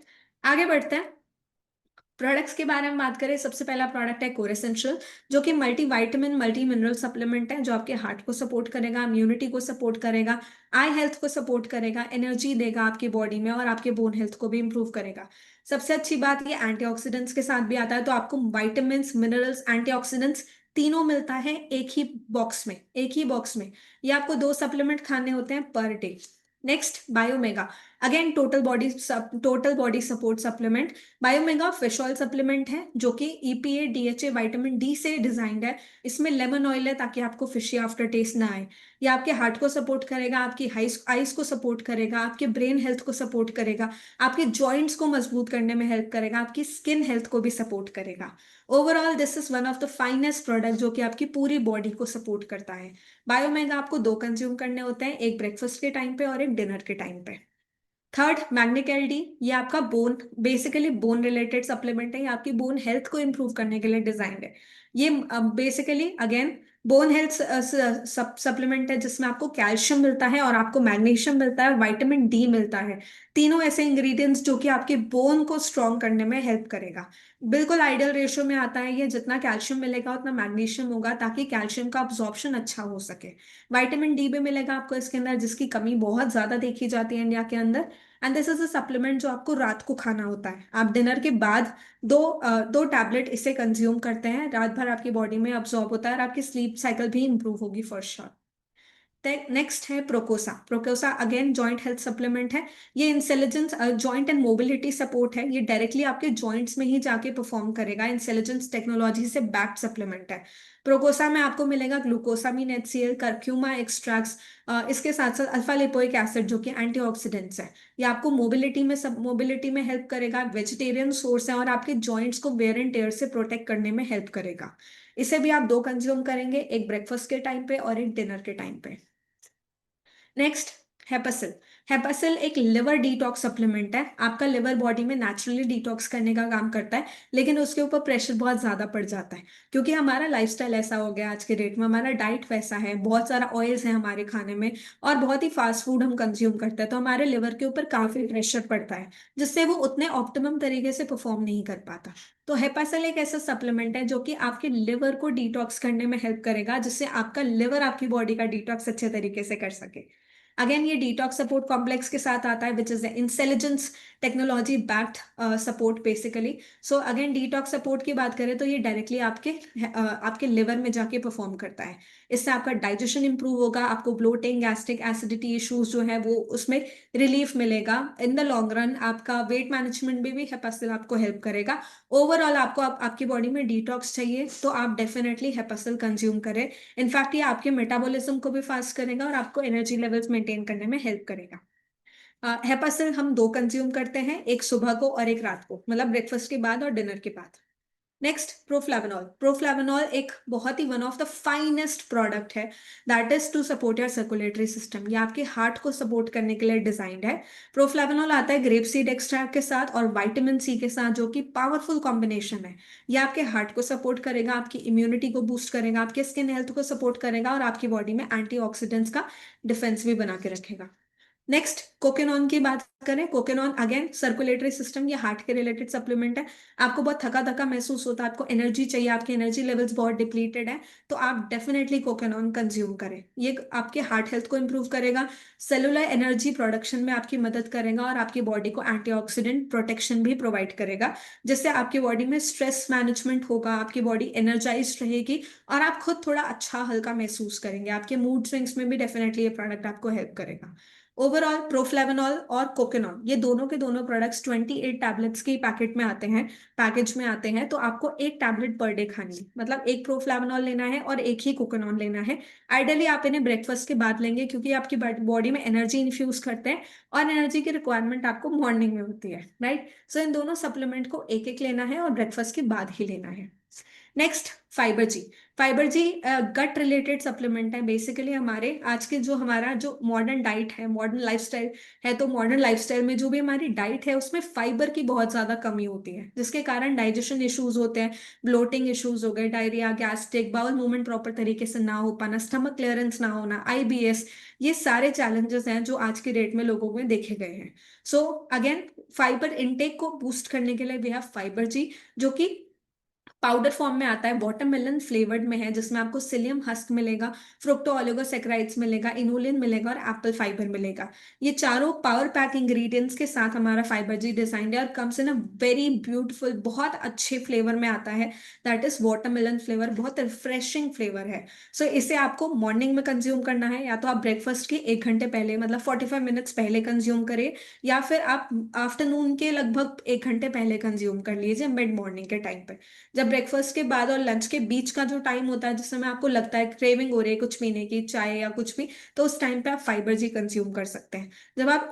आगे बढ़ते हैं, प्रोडक्ट्स के बारे में बात करें। सबसे पहला प्रोडक्ट है कोर एसेंशियल, जो कि multi vitamin multi mineral supplement है, जो आपके हार्ट को सपोर्ट करेगा, इम्यूनिटी को सपोर्ट करेगा, आई हेल्थ को सपोर्ट करेगा, एनर्जी देगा आपकी बॉडी में और आपके बोन हेल्थ को भी इंप्रूव करेगा। सबसे अच्छी बात, ये एंटीऑक्सीडेंट्स के साथ भी आता है, तो आपको वाइटामिन, मिनरल्स, एंटीऑक्सीडेंट्स तीनों मिलता है एक ही बॉक्स में, एक ही बॉक्स में। ये आपको 2 सप्लीमेंट खाने होते हैं per day. Next, BioMega, again total body support supplement. BioMega fish oil supplement है, जो कि ईपीए, डीएचए, विटामिन डी से डिजाइंड है। इसमें लेमन ऑयल है ताकि आपको फिशी आफ्टर टेस्ट ना आए। ये आपके हार्ट को सपोर्ट करेगा, आपकी आइस को सपोर्ट करेगा, आपके ब्रेन हेल्थ को सपोर्ट करेगा, आपके जॉइंट्स को मजबूत करने में हेल्प करेगा, आपकी स्किन हेल्थ को भी सपोर्ट करेगा। Overall this is one of the finest product जो कि आपकी पूरी बॉडी को सपोर्ट करता है। बायोमेगा आपको 2 कंज्यूम करने होते हैं, एक ब्रेकफास्ट के टाइम पे और एक डिनर के टाइम पे। थर्ड, मैग्निक एलडी, ये आपका bone, basically bone related supplement है, ये आपकी बोन हेल्थ को इंप्रूव करने के लिए डिजाइंड है। ये basically again bone health supplement है, जिसमें आपको कैल्शियम मिलता है और आपको मैग्नीशियम मिलता है और विटामिन डी मिलता है। तीनों ऐसे इंग्रेडिएंट्स जो कि आपके बोन को स्ट्रॉन्ग करने में हेल्प करेगा। बिल्कुल आइडियल रेशियो में आता है ये, जितना कैल्शियम मिलेगा उतना मैग्नीशियम होगा, ताकि कैल्शियम का अब्जॉर्प्शन अच्छा हो सके। विटामिन डी भी मिलेगा आपको इसके अंदर, जिसकी कमी बहुत ज्यादा देखी जाती है इंडिया के अंदर। And this is a supplement जो आपको रात को खाना होता है। आप डिनर के बाद 2 टैबलेट इसे कंज्यूम करते हैं, रात भर आपकी बॉडी में अब्सॉर्ब होता है और आपकी स्लीप साइकिल भी इंप्रूव होगी फॉर श्योर। नेक्स्ट है प्रोकोसा। प्रोकोसा अगेन जॉइंट हेल्थ सप्लीमेंट है। ये intelligence joint and mobility support है, ये डायरेक्टली आपके जॉइंट्स में ही जाके परफॉर्म करेगा, इंटेलिजेंस टेक्नोलॉजी से बैक्ड सप्लीमेंट है। प्रोकोसा में आपको मिलेगा ग्लूकोसामिन HCl, करक्यूमा एक्सट्रैक्ट्स, इसके साथ साथ अल्फा लिपोइक एसिड जो कि एंटीऑक्सीडेंट्स है। ये आपको मोबिलिटी में, सब मोबिलिटी में हेल्प करेगा, वेजिटेरियन सोर्स है और आपके जॉइंट्स को वेयर एंड टेयर से प्रोटेक्ट करने में हेल्प करेगा। इसे भी आप दो कंज्यूम करेंगे, एक ब्रेकफास्ट के टाइम पे और एक डिनर के टाइम पे। नेक्स्ट, हेपासिल। हेपासिल एक लिवर डिटॉक्स सप्लीमेंट है। आपका लिवर बॉडी में नेचुरली डिटॉक्स करने का काम करता है, लेकिन उसके ऊपर प्रेशर बहुत ज्यादा पड़ जाता है, क्योंकि हमारा लाइफस्टाइल ऐसा हो गया आज के डेट में, हमारा डाइट वैसा है, बहुत सारा ऑयल्स है हमारे खाने में और बहुत ही फास्ट फूड हम कंज्यूम करते हैं, तो हमारे लिवर के ऊपर काफी प्रेशर पड़ता है, जिससे वो उतने ऑप्टिमम तरीके से परफॉर्म नहीं कर पाता। तो हेपासिल एक ऐसा सप्लीमेंट है जो कि आपके लिवर को डिटॉक्स करने में हेल्प करेगा, जिससे आपका लिवर आपकी बॉडी का डिटॉक्स अच्छे तरीके से कर सके। अगेन ये डिटॉक्स सपोर्ट कॉम्प्लेक्स के साथ आता है, which is intelligence technology backed support basically. So again detox support की बात करें तो ये डायरेक्टली आपके लिवर में जाके परफॉर्म करता है। इससे आपका डाइजेशन इंप्रूव होगा, आपको ब्लोटिंग, गैस्ट्रिक एसिडिटी इश्यूज जो है वो उसमें रिलीफ मिलेगा। इन द लॉन्ग रन आपका वेट मैनेजमेंट में भी हेपासिल आपको हेल्प करेगा। ओवरऑल आपको आपकी बॉडी में डिटॉक्स चाहिए तो आप डेफिनेटली हेपासिल कंज्यूम करें। इनफैक्ट ये आपके मेटाबॉलिज्म को भी फास्ट करेगा और आपको एनर्जी लेवल्स मेंटेन करने में हेल्प करेगा। हेपासिल हम दो कंज्यूम करते हैं, एक सुबह को और एक रात को, मतलब ब्रेकफास्ट के बाद और डिनर के बाद। नेक्स्ट, प्रोफ्लेवेनॉल। प्रोफ्लेवेनॉल एक बहुत ही one of the finest product है, that is to support your circulatory system. ये आपके हार्ट को सपोर्ट करने के लिए डिजाइंड है। प्रोफ्लेवेनॉल आता है ग्रेप सीड एक्सट्रैक्ट के साथ और विटामिन सी के साथ, जो कि पावरफुल कॉम्बिनेशन है। ये आपके हार्ट को सपोर्ट करेगा, आपकी इम्यूनिटी को बूस्ट करेगा, आपके स्किन हेल्थ को सपोर्ट करेगा और आपकी बॉडी में एंटीऑक्सीडेंट्स का डिफेंस भी बना के रखेगा। नेक्स्ट, कोकेनॉन की बात करें। कोकेनॉन अगेन सर्कुलेटरी सिस्टम, ये हार्ट के रिलेटेड सप्लीमेंट है। आपको बहुत थका थका महसूस होता है, आपको एनर्जी चाहिए, आपके एनर्जी लेवल्स बहुत डिप्लीटेड है, तो आप डेफिनेटली कोकेनॉन कंज्यूम करें। ये आपके हार्ट हेल्थ को इंप्रूव करेगा, सेलुलर एनर्जी प्रोडक्शन में आपकी मदद करेगा और आपकी बॉडी को एंटीऑक्सीडेंट प्रोटेक्शन भी प्रोवाइड करेगा, जिससे आपकी बॉडी में स्ट्रेस मैनेजमेंट होगा, आपकी बॉडी एनर्जाइज रहेगी और आप खुद थोड़ा अच्छा हल्का महसूस करेंगे। आपके मूड स्विंग्स में भी डेफिनेटली ये प्रोडक्ट आपको हेल्प करेगा। ओवरऑल प्रोफ्लेवेनॉल और कोकेनॉन, ये दोनों के दोनों प्रोडक्ट्स 28 टैबलेट्स के पैकेट में आते हैं, पैकेज में आते हैं, तो आपको एक टैबलेट पर डे खानी है, मतलब एक प्रोफ्लेवेनॉल लेना है और एक ही कोकेनॉन लेना है। आइडियली आप इन्हें ब्रेकफास्ट के बाद लेंगे, क्योंकि आपकी बॉडी में एनर्जी इन्फ्यूज करते हैं और एनर्जी की रिक्वायरमेंट आपको मॉर्निंग में होती है, राइट। सो इन दोनों सप्लीमेंट को एक एक लेना है और ब्रेकफास्ट के बाद ही लेना है। नेक्स्ट, फाइबर जी। फाइबर जी गट रिलेटेड सप्लीमेंट है। बेसिकली हमारे आज के जो हमारा जो मॉडर्न डाइट है, मॉडर्न लाइफस्टाइल है, तो मॉडर्न लाइफस्टाइल में जो भी हमारी डाइट है उसमें फाइबर की बहुत ज्यादा कमी होती है, जिसके कारण डाइजेशन इश्यूज होते हैं, ब्लोटिंग इश्यूज हो गए, diarrhoea, gastric, bowel movement proper तरीके से ना हो पाना, स्टमक क्लियरेंस ना होना, IBS, ये सारे चैलेंजेस हैं जो आज की डेट में लोगों में देखे गए हैं। सो अगेन, फाइबर इनटेक को बूस्ट करने के लिए वी हैव फाइबर जी, जो कि पाउडर फॉर्म में आता है, वाटरमेलन फ्लेवर्ड में है, जिसमें आपको सिलियम हस्क मिलेगा, फ्रुक्टो ओलिगोसैकेराइड्स मिलेगा, इनुलिन मिलेगा और एप्पल फाइबर मिलेगा। ये चारों पावर पैक इंग्रेडिएंट्स के साथ हमारा फाइबर जी डिजाइंड है और comes in a very beautiful, बहुत अच्छे फ्लेवर में आता है, दैट इज वाटरमेलन फ्लेवर, बहुत रिफ्रेशिंग फ्लेवर है। सो इसे आपको मॉर्निंग में कंज्यूम करना है, या तो आप ब्रेकफास्ट के 1 घंटे पहले, मतलब 45 मिनट्स पहले कंज्यूम करें, या फिर आप आफ्टरनून के लगभग 1 घंटे पहले कंज्यूम कर लीजिए, मिड मॉर्निंग के टाइम पे। जब ब्रेकफास्ट के बाद और लंच के बीच का जो टाइम होता है, जिस समय आपको लगता है क्रेविंग हो रही है कुछ पीने की, चाय या कुछ भी, तो उस टाइम पे आप फाइबर जी कंज्यूम कर सकते हैं। जब आप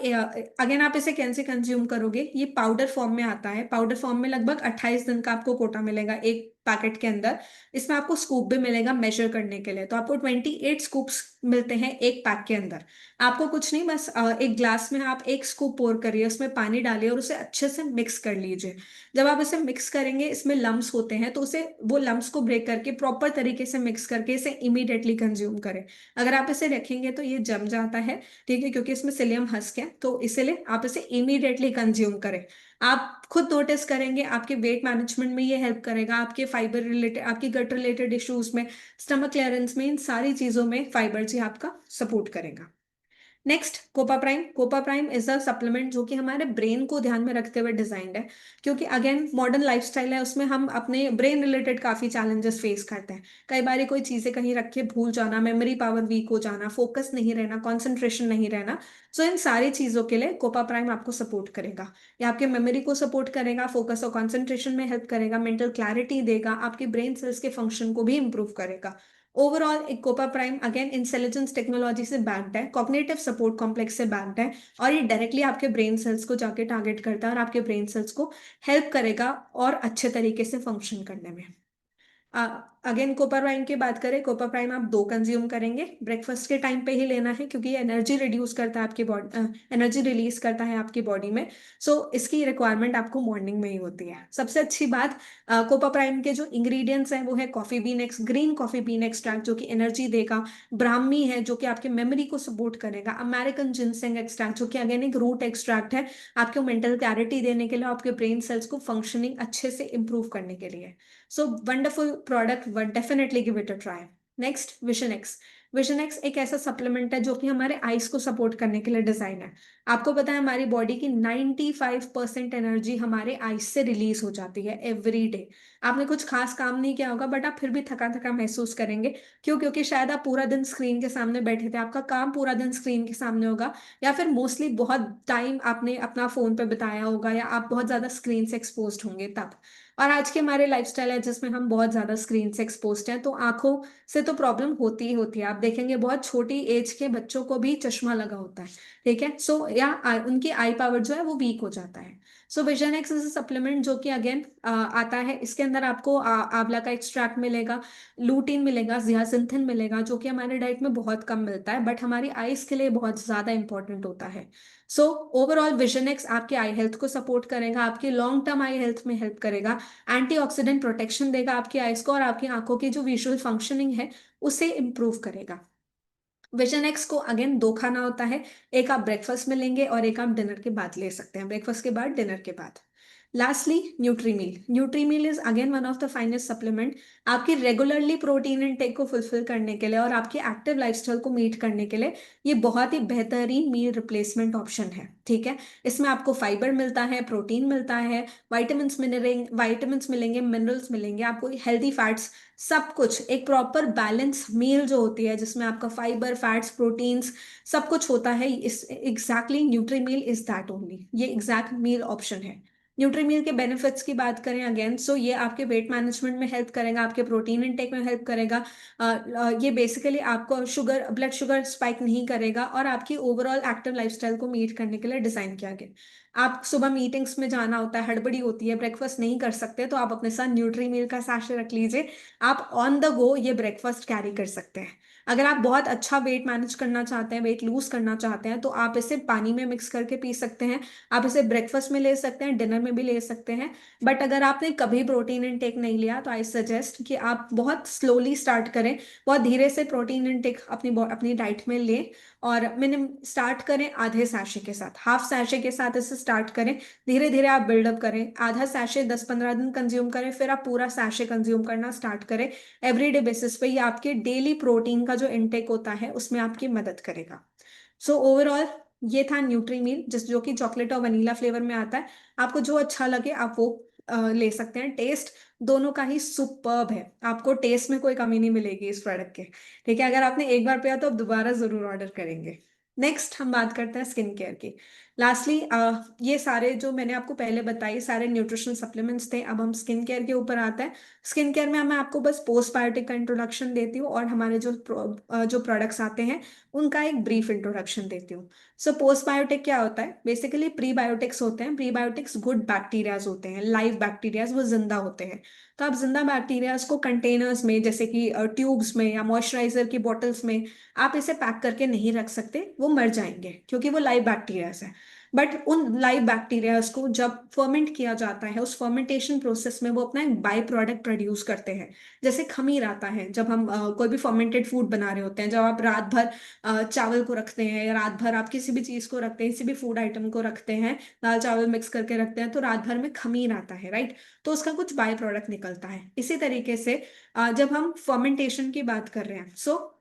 अगेन आप इसे कैसे कंज्यूम करोगे, ये पाउडर फॉर्म में आता है। पाउडर फॉर्म में लगभग 28 दिन का आपको कोटा मिलेगा एक पैकेट के अंदर। इसमें आपको स्कूप भी मिलेगा मेजर करने के लिए, तो आपको 28 स्कूप्स मिलते हैं एक पैक के अंदर। आपको कुछ नहीं, बस एक ग्लास में आप एक स्कूप पोर करिए, उसमें पानी डालिए और उसे अच्छे से मिक्स कर लीजिए। जब आप इसे मिक्स करेंगे, इसमें लम्स होते हैं, तो उसे, वो लम्स को ब्रेक करके प्रॉपर तरीके से मिक्स करके इसे इमीडिएटली कंज्यूम करें। अगर आप इसे रखेंगे तो ये जम जाता है, ठीक है, क्योंकि इसमें सिलियम हस्क है, तो इसीलिए आप इसे इमीडिएटली कंज्यूम करें। आप खुद नोटिस करेंगे आपके वेट मैनेजमेंट में ये हेल्प करेगा, आपके फाइबर रिलेटेड, आपकी गट रिलेटेड इश्यूज में, स्टमक क्लियरेंस में, इन सारी चीजों में फाइबर जी आपका सपोर्ट करेगा। Next CopaPrime is a supplement जो कि हमारे ब्रेन को ध्यान में रखते हुए डिजाइंड है, क्योंकि अगेन मॉडर्न लाइफस्टाइल है, उसमें हम अपने ब्रेन रिलेटेड काफी चैलेंजेस फेस करते हैं। कई बार कोई चीजें कहीं रख के भूल जाना, मेमोरी पावर वीक हो जाना, फोकस नहीं रहना, कॉन्सेंट्रेशन नहीं रहना। सो इन सारी चीजों के लिए कोपा प्राइम आपको सपोर्ट करेगा। ये आपके मेमोरी को सपोर्ट करेगा, फोकस और कॉन्सेंट्रेशन में हेल्प करेगा, मेंटल क्लैरिटी देगा, आपके ब्रेन सेल्स के फंक्शन को भी इंप्रूव करेगा। ओवरऑल एक CopaPrime again intelligence technology से बैक्ड है, कॉग्निटिव सपोर्ट कॉम्प्लेक्स से बैक्ड है, और ये डायरेक्टली आपके ब्रेन सेल्स को जाके टारगेट करता है और आपके ब्रेन सेल्स को हेल्प करेगा और अच्छे तरीके से फंक्शन करने में। अगेन कोपा प्राइम की बात करें, कोपा प्राइम आप 2 कंज्यूम करेंगे, ब्रेकफास्ट के टाइम पे ही लेना है, क्योंकि ये एनर्जी रिड्यूस करता है आपकी बॉडी, एनर्जी रिलीज करता है आपकी बॉडी में। सो इसकी रिक्वायरमेंट आपको मॉर्निंग में ही होती है। सबसे अच्छी बात, कोपा प्राइम के जो इंग्रेडिएंट्स हैं वो है coffee bean x green coffee bean extract जो कि एनर्जी देगा, ब्राह्मी है जो कि आपके मेमोरी को सपोर्ट करेगा, अमेरिकन जिनसेंग एक्सट्रैक्ट जो कि अगेन एक रूट एक्सट्रैक्ट है, आपको मेंटल क्लैरिटी देने के लिए, आपके ब्रेन सेल्स को फंक्शनिंग अच्छे से इंप्रूव करने के लिए। So wonderful product, but definitely give it a try. Next vision x. Vision x एक ऐसा सप्लीमेंट है जो कि हमारे आईज को सपोर्ट करने के लिए डिजाइन है। आपको पता है हमारी बॉडी की 95% एनर्जी हमारे आईज से रिलीज हो जाती है एवरी डे। आपने कुछ खास काम नहीं किया होगा बट आप फिर भी थका थका महसूस करेंगे। क्यों? क्योंकि शायद आप पूरा दिन स्क्रीन के सामने बैठे थे, आपका काम पूरा दिन स्क्रीन के सामने होगा, या फिर मोस्टली बहुत टाइम आपने अपना फोन पे बिताया होगा, या आप बहुत ज्यादा स्क्रीन से एक्सपोज होंगे तब। और आज के हमारे लाइफस्टाइल है जिसमें हम बहुत ज्यादा स्क्रीन से एक्सपोज्ड हैं, तो आंखों से तो प्रॉब्लम होती ही होती है। आप देखेंगे बहुत छोटी एज के बच्चों को भी चश्मा लगा होता है। ठीक है, सो या उनकी आई पावर जो है वो वीक हो जाता है। So vision x is supplement जो कि अगेन आता है, इसके अंदर आपको आंवला का एक्सट्रैक्ट मिलेगा, लूटीन मिलेगा, जियासिंथिन मिलेगा, जो कि हमारे डाइट में बहुत कम मिलता है बट हमारी आईज के लिए बहुत ज्यादा इंपॉर्टेंट होता है। सो ओवरऑल विजन एक्स आपके आई हेल्थ को सपोर्ट करेगा, आपकी लॉन्ग टर्म आई हेल्थ में हेल्प करेगा, एंटीऑक्सीडेंट प्रोटेक्शन देगा आपकी आइज को, और आपकी आंखों की जो विजुअल फंक्शनिंग है उसे इंप्रूव करेगा। विजन एक्स को अगेन 2 खाना होता है, एक आप ब्रेकफास्ट में लेंगे और एक आप डिनर के बाद ले सकते हैं, ब्रेकफास्ट के बाद, डिनर के बाद। Lastly Nutrimeal. Nutrimeal is again one of the finest supplement आपकी रेगुलरली प्रोटीन इनटेक को फुलफिल करने के लिए और आपकी एक्टिव लाइफस्टाइल को मीट करने के लिए ये बहुत ही बेहतरीन मील रिप्लेसमेंट ऑप्शन है। ठीक है, इसमें आपको फाइबर मिलता है, प्रोटीन मिलता है, वाइटामिन मिलेंगे, मिनरल्स मिलेंगे, आपको हेल्दी फैट्स, सब कुछ एक प्रॉपर बैलेंस मील जो होती है जिसमें आपका फाइबर, फैट्स, प्रोटीन्स सब कुछ होता है, is exactly Nutrimeal is that only, ये एग्जैक्ट मील ऑप्शन है। न्यूट्री मील के बेनिफिट्स की बात करें अगेन, सो ये आपके वेट मैनेजमेंट में हेल्प करेगा, आपके प्रोटीन इनटेक में हेल्प करेगा। ये बेसिकली आपको शुगर, ब्लड शुगर स्पाइक नहीं करेगा, और आपकी ओवरऑल एक्टिव लाइफस्टाइल को मीट करने के लिए डिजाइन किया गया। आप सुबह मीटिंग्स में जाना होता है, हड़बड़ी होती है, ब्रेकफास्ट नहीं कर सकते, तो आप अपने साथ न्यूट्री मील का सैशे रख लीजिए। आप ऑन द गो ये ब्रेकफास्ट कैरी कर सकते हैं। अगर आप बहुत अच्छा वेट मैनेज करना चाहते हैं, वेट लूज करना चाहते हैं, तो आप इसे पानी में मिक्स करके पी सकते हैं। आप इसे ब्रेकफास्ट में ले सकते हैं, डिनर में भी ले सकते हैं। बट अगर आपने कभी प्रोटीन इनटेक नहीं लिया तो आई सजेस्ट कि आप बहुत स्लोली स्टार्ट करें, बहुत धीरे से प्रोटीन इनटेक अपनी डाइट में लें, और मिनिमम स्टार्ट करें आधे सैशे के साथ, हाफ सैशे के साथ इसे स्टार्ट करें। धीरे धीरे आप बिल्डअप करें, आधा सैशे 10-15 दिन कंज्यूम करें, फिर आप पूरा सैशे कंज्यूम करना स्टार्ट करें एवरीडे बेसिस पे। ये आपके डेली प्रोटीन का जो इनटेक होता है उसमें आपकी मदद करेगा। सो ओवरऑल ये था न्यूट्री मील, जिस जो कि चॉकलेट और वनीला फ्लेवर में आता है। आपको जो अच्छा लगे आप वो ले सकते हैं। टेस्ट दोनों का ही सुपर्ब है, आपको टेस्ट में कोई कमी नहीं मिलेगी इस प्रोडक्ट के। ठीक है, अगर आपने एक बार पिया तो आप दोबारा जरूर ऑर्डर करेंगे। नेक्स्ट हम बात करते हैं स्किन केयर की। लास्टली ये सारे जो मैंने आपको पहले बताई सारे न्यूट्रिशनल सप्लीमेंट्स थे, अब हम स्किन केयर के ऊपर आते हैं। स्किन केयर में मैं आपको बस पोस्ट बायोटिक का इंट्रोडक्शन देती हूँ, और हमारे जो प्रोडक्ट्स आते हैं उनका एक ब्रीफ इंट्रोडक्शन देती हूँ। सो पोस्ट बायोटिक क्या होता है? बेसिकली प्रीबायोटिक्स होते हैं, प्रीबायोटिक्स गुड बैक्टीरियाज होते हैं, लाइव बैक्टीरियाज, वो जिंदा होते हैं। तो आप जिंदा बैक्टीरियाज को कंटेनर्स में, जैसे कि ट्यूब्स में या मॉइस्चराइजर की बॉटल्स में, आप इसे पैक करके नहीं रख सकते, वो मर जाएंगे क्योंकि वो लाइव बैक्टीरियाज है। बट उन लाइव बैक्टीरियाज को जब फर्मेंट किया जाता है, उस फर्मेंटेशन प्रोसेस में वो अपना एक बाई प्रोडक्ट प्रोड्यूस करते हैं। जैसे खमीर आता है जब हम कोई भी फर्मेंटेड फूड बना रहे होते हैं, जब आप रात भर चावल को रखते हैं, या रात भर आप किसी भी चीज को रखते हैं, किसी भी फूड आइटम को रखते हैं, दाल चावल मिक्स करके रखते हैं, तो रात भर में खमीर आता है, राइट? तो उसका कुछ बाय प्रोडक्ट निकलता है। इसी तरीके से जब हम फर्मेंटेशन की बात कर रहे हैं, सो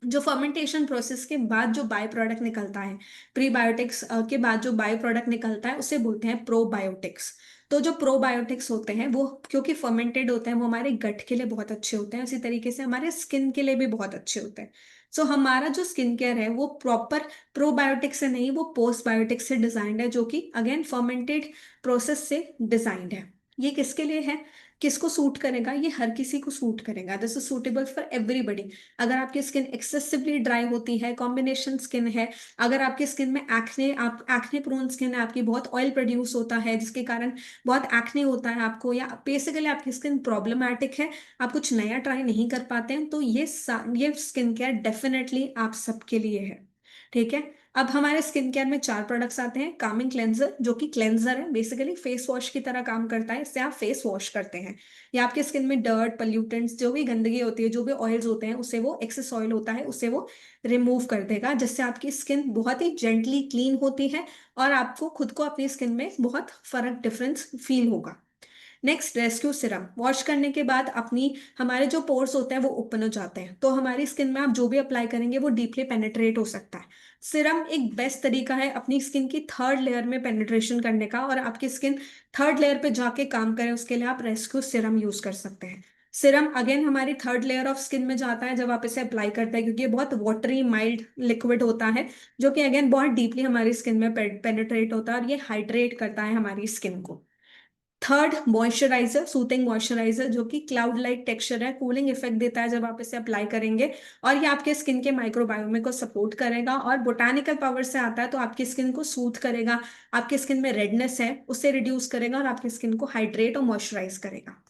जो फर्मेंटेशन प्रोसेस के बाद जो बाय प्रोडक्ट निकलता है, प्रीबायोटिक्स के बाद जो बाय प्रोडक्ट निकलता है उसे बोलते हैं प्रोबायोटिक्स। तो जो प्रोबायोटिक्स होते हैं वो क्योंकि फर्मेंटेड होते हैं वो हमारे गट के लिए बहुत अच्छे होते हैं, उसी तरीके से हमारे स्किन के लिए भी बहुत अच्छे होते हैं। सो हमारा जो स्किन केयर है वो प्रॉपर प्रोबायोटिक से नहीं, वो पोस्ट बायोटिक से डिजाइंड है, जो कि अगेन फर्मेंटेड प्रोसेस से डिजाइंड है। ये किसके लिए है, किसको सूट करेगा, ये हर किसी को सूट करेगा, this is suitable for everybody. अगर आपकी स्किन एक्सेसिवली ड्राई होती है, कॉम्बिनेशन स्किन है, अगर आपकी स्किन में एक्ने, आप एक्ने प्रोन स्किन है, आपकी बहुत ऑयल प्रोड्यूस होता है जिसके कारण बहुत एक्ने होता है आपको, या बेसिकली आपकी स्किन प्रॉब्लमैटिक है, आप कुछ नया ट्राई नहीं कर पाते हैं, तो ये स्किन केयर डेफिनेटली आप सबके लिए है। ठीक है। अब हमारे स्किन केयर में 4 प्रोडक्ट्स आते हैं। कामिंग क्लेंजर, जो कि क्लेंजर है, बेसिकली फेस वॉश की तरह काम करता है, इससे आप फेस वॉश करते हैं। ये आपके स्किन में डर्ट, पल्यूटेंट्स, जो भी गंदगी होती है, जो भी ऑयल्स होते हैं, उससे वो एक्सेस ऑयल होता है, उससे वो रिमूव कर देगा, जिससे आपकी स्किन बहुत ही जेंटली क्लीन होती है और आपको खुद को अपनी स्किन में बहुत फर्क डिफरेंस फील होगा। Next, rescue Siram. वॉश करने के बाद अपनी हमारे जो पोर्स होते हैं वो ओपन हो जाते हैं, तो हमारी स्किन में आप जो भी अप्लाई करेंगे वो डीपली पेनेट्रेट हो सकता है। सिरम एक बेस्ट तरीका है अपनी स्किन की थर्ड लेयर में पेनेट्रेशन करने का, और आपकी स्किन थर्ड लेयर पे जाके काम करे उसके लिए आप रेस्क्यू सिरम यूज कर सकते हैं। सिरम अगेन हमारी थर्ड लेयर ऑफ स्किन में जाता है जब आप इसे अप्लाई करते हैं, क्योंकि ये बहुत वाटरी माइल्ड लिक्विड होता है, जो कि अगेन बहुत डीपली हमारी स्किन में पेनेट्रेट होता है और ये हाइड्रेट करता है हमारी स्किन को। थर्ड, मॉइस्चराइजर, सूथिंग मॉइस्चराइजर, जो कि क्लाउड लाइक टेक्सचर है, कूलिंग इफेक्ट देता है जब आप इसे अप्लाई करेंगे, और ये आपके स्किन के माइक्रोबायोम को सपोर्ट करेगा और बोटानिकल पावर से आता है, तो आपकी स्किन को सूथ करेगा, आपकी स्किन में रेडनेस है उसे रिड्यूस करेगा और आपकी स्किन को हाइड्रेट और मॉइस्चराइज करेगा।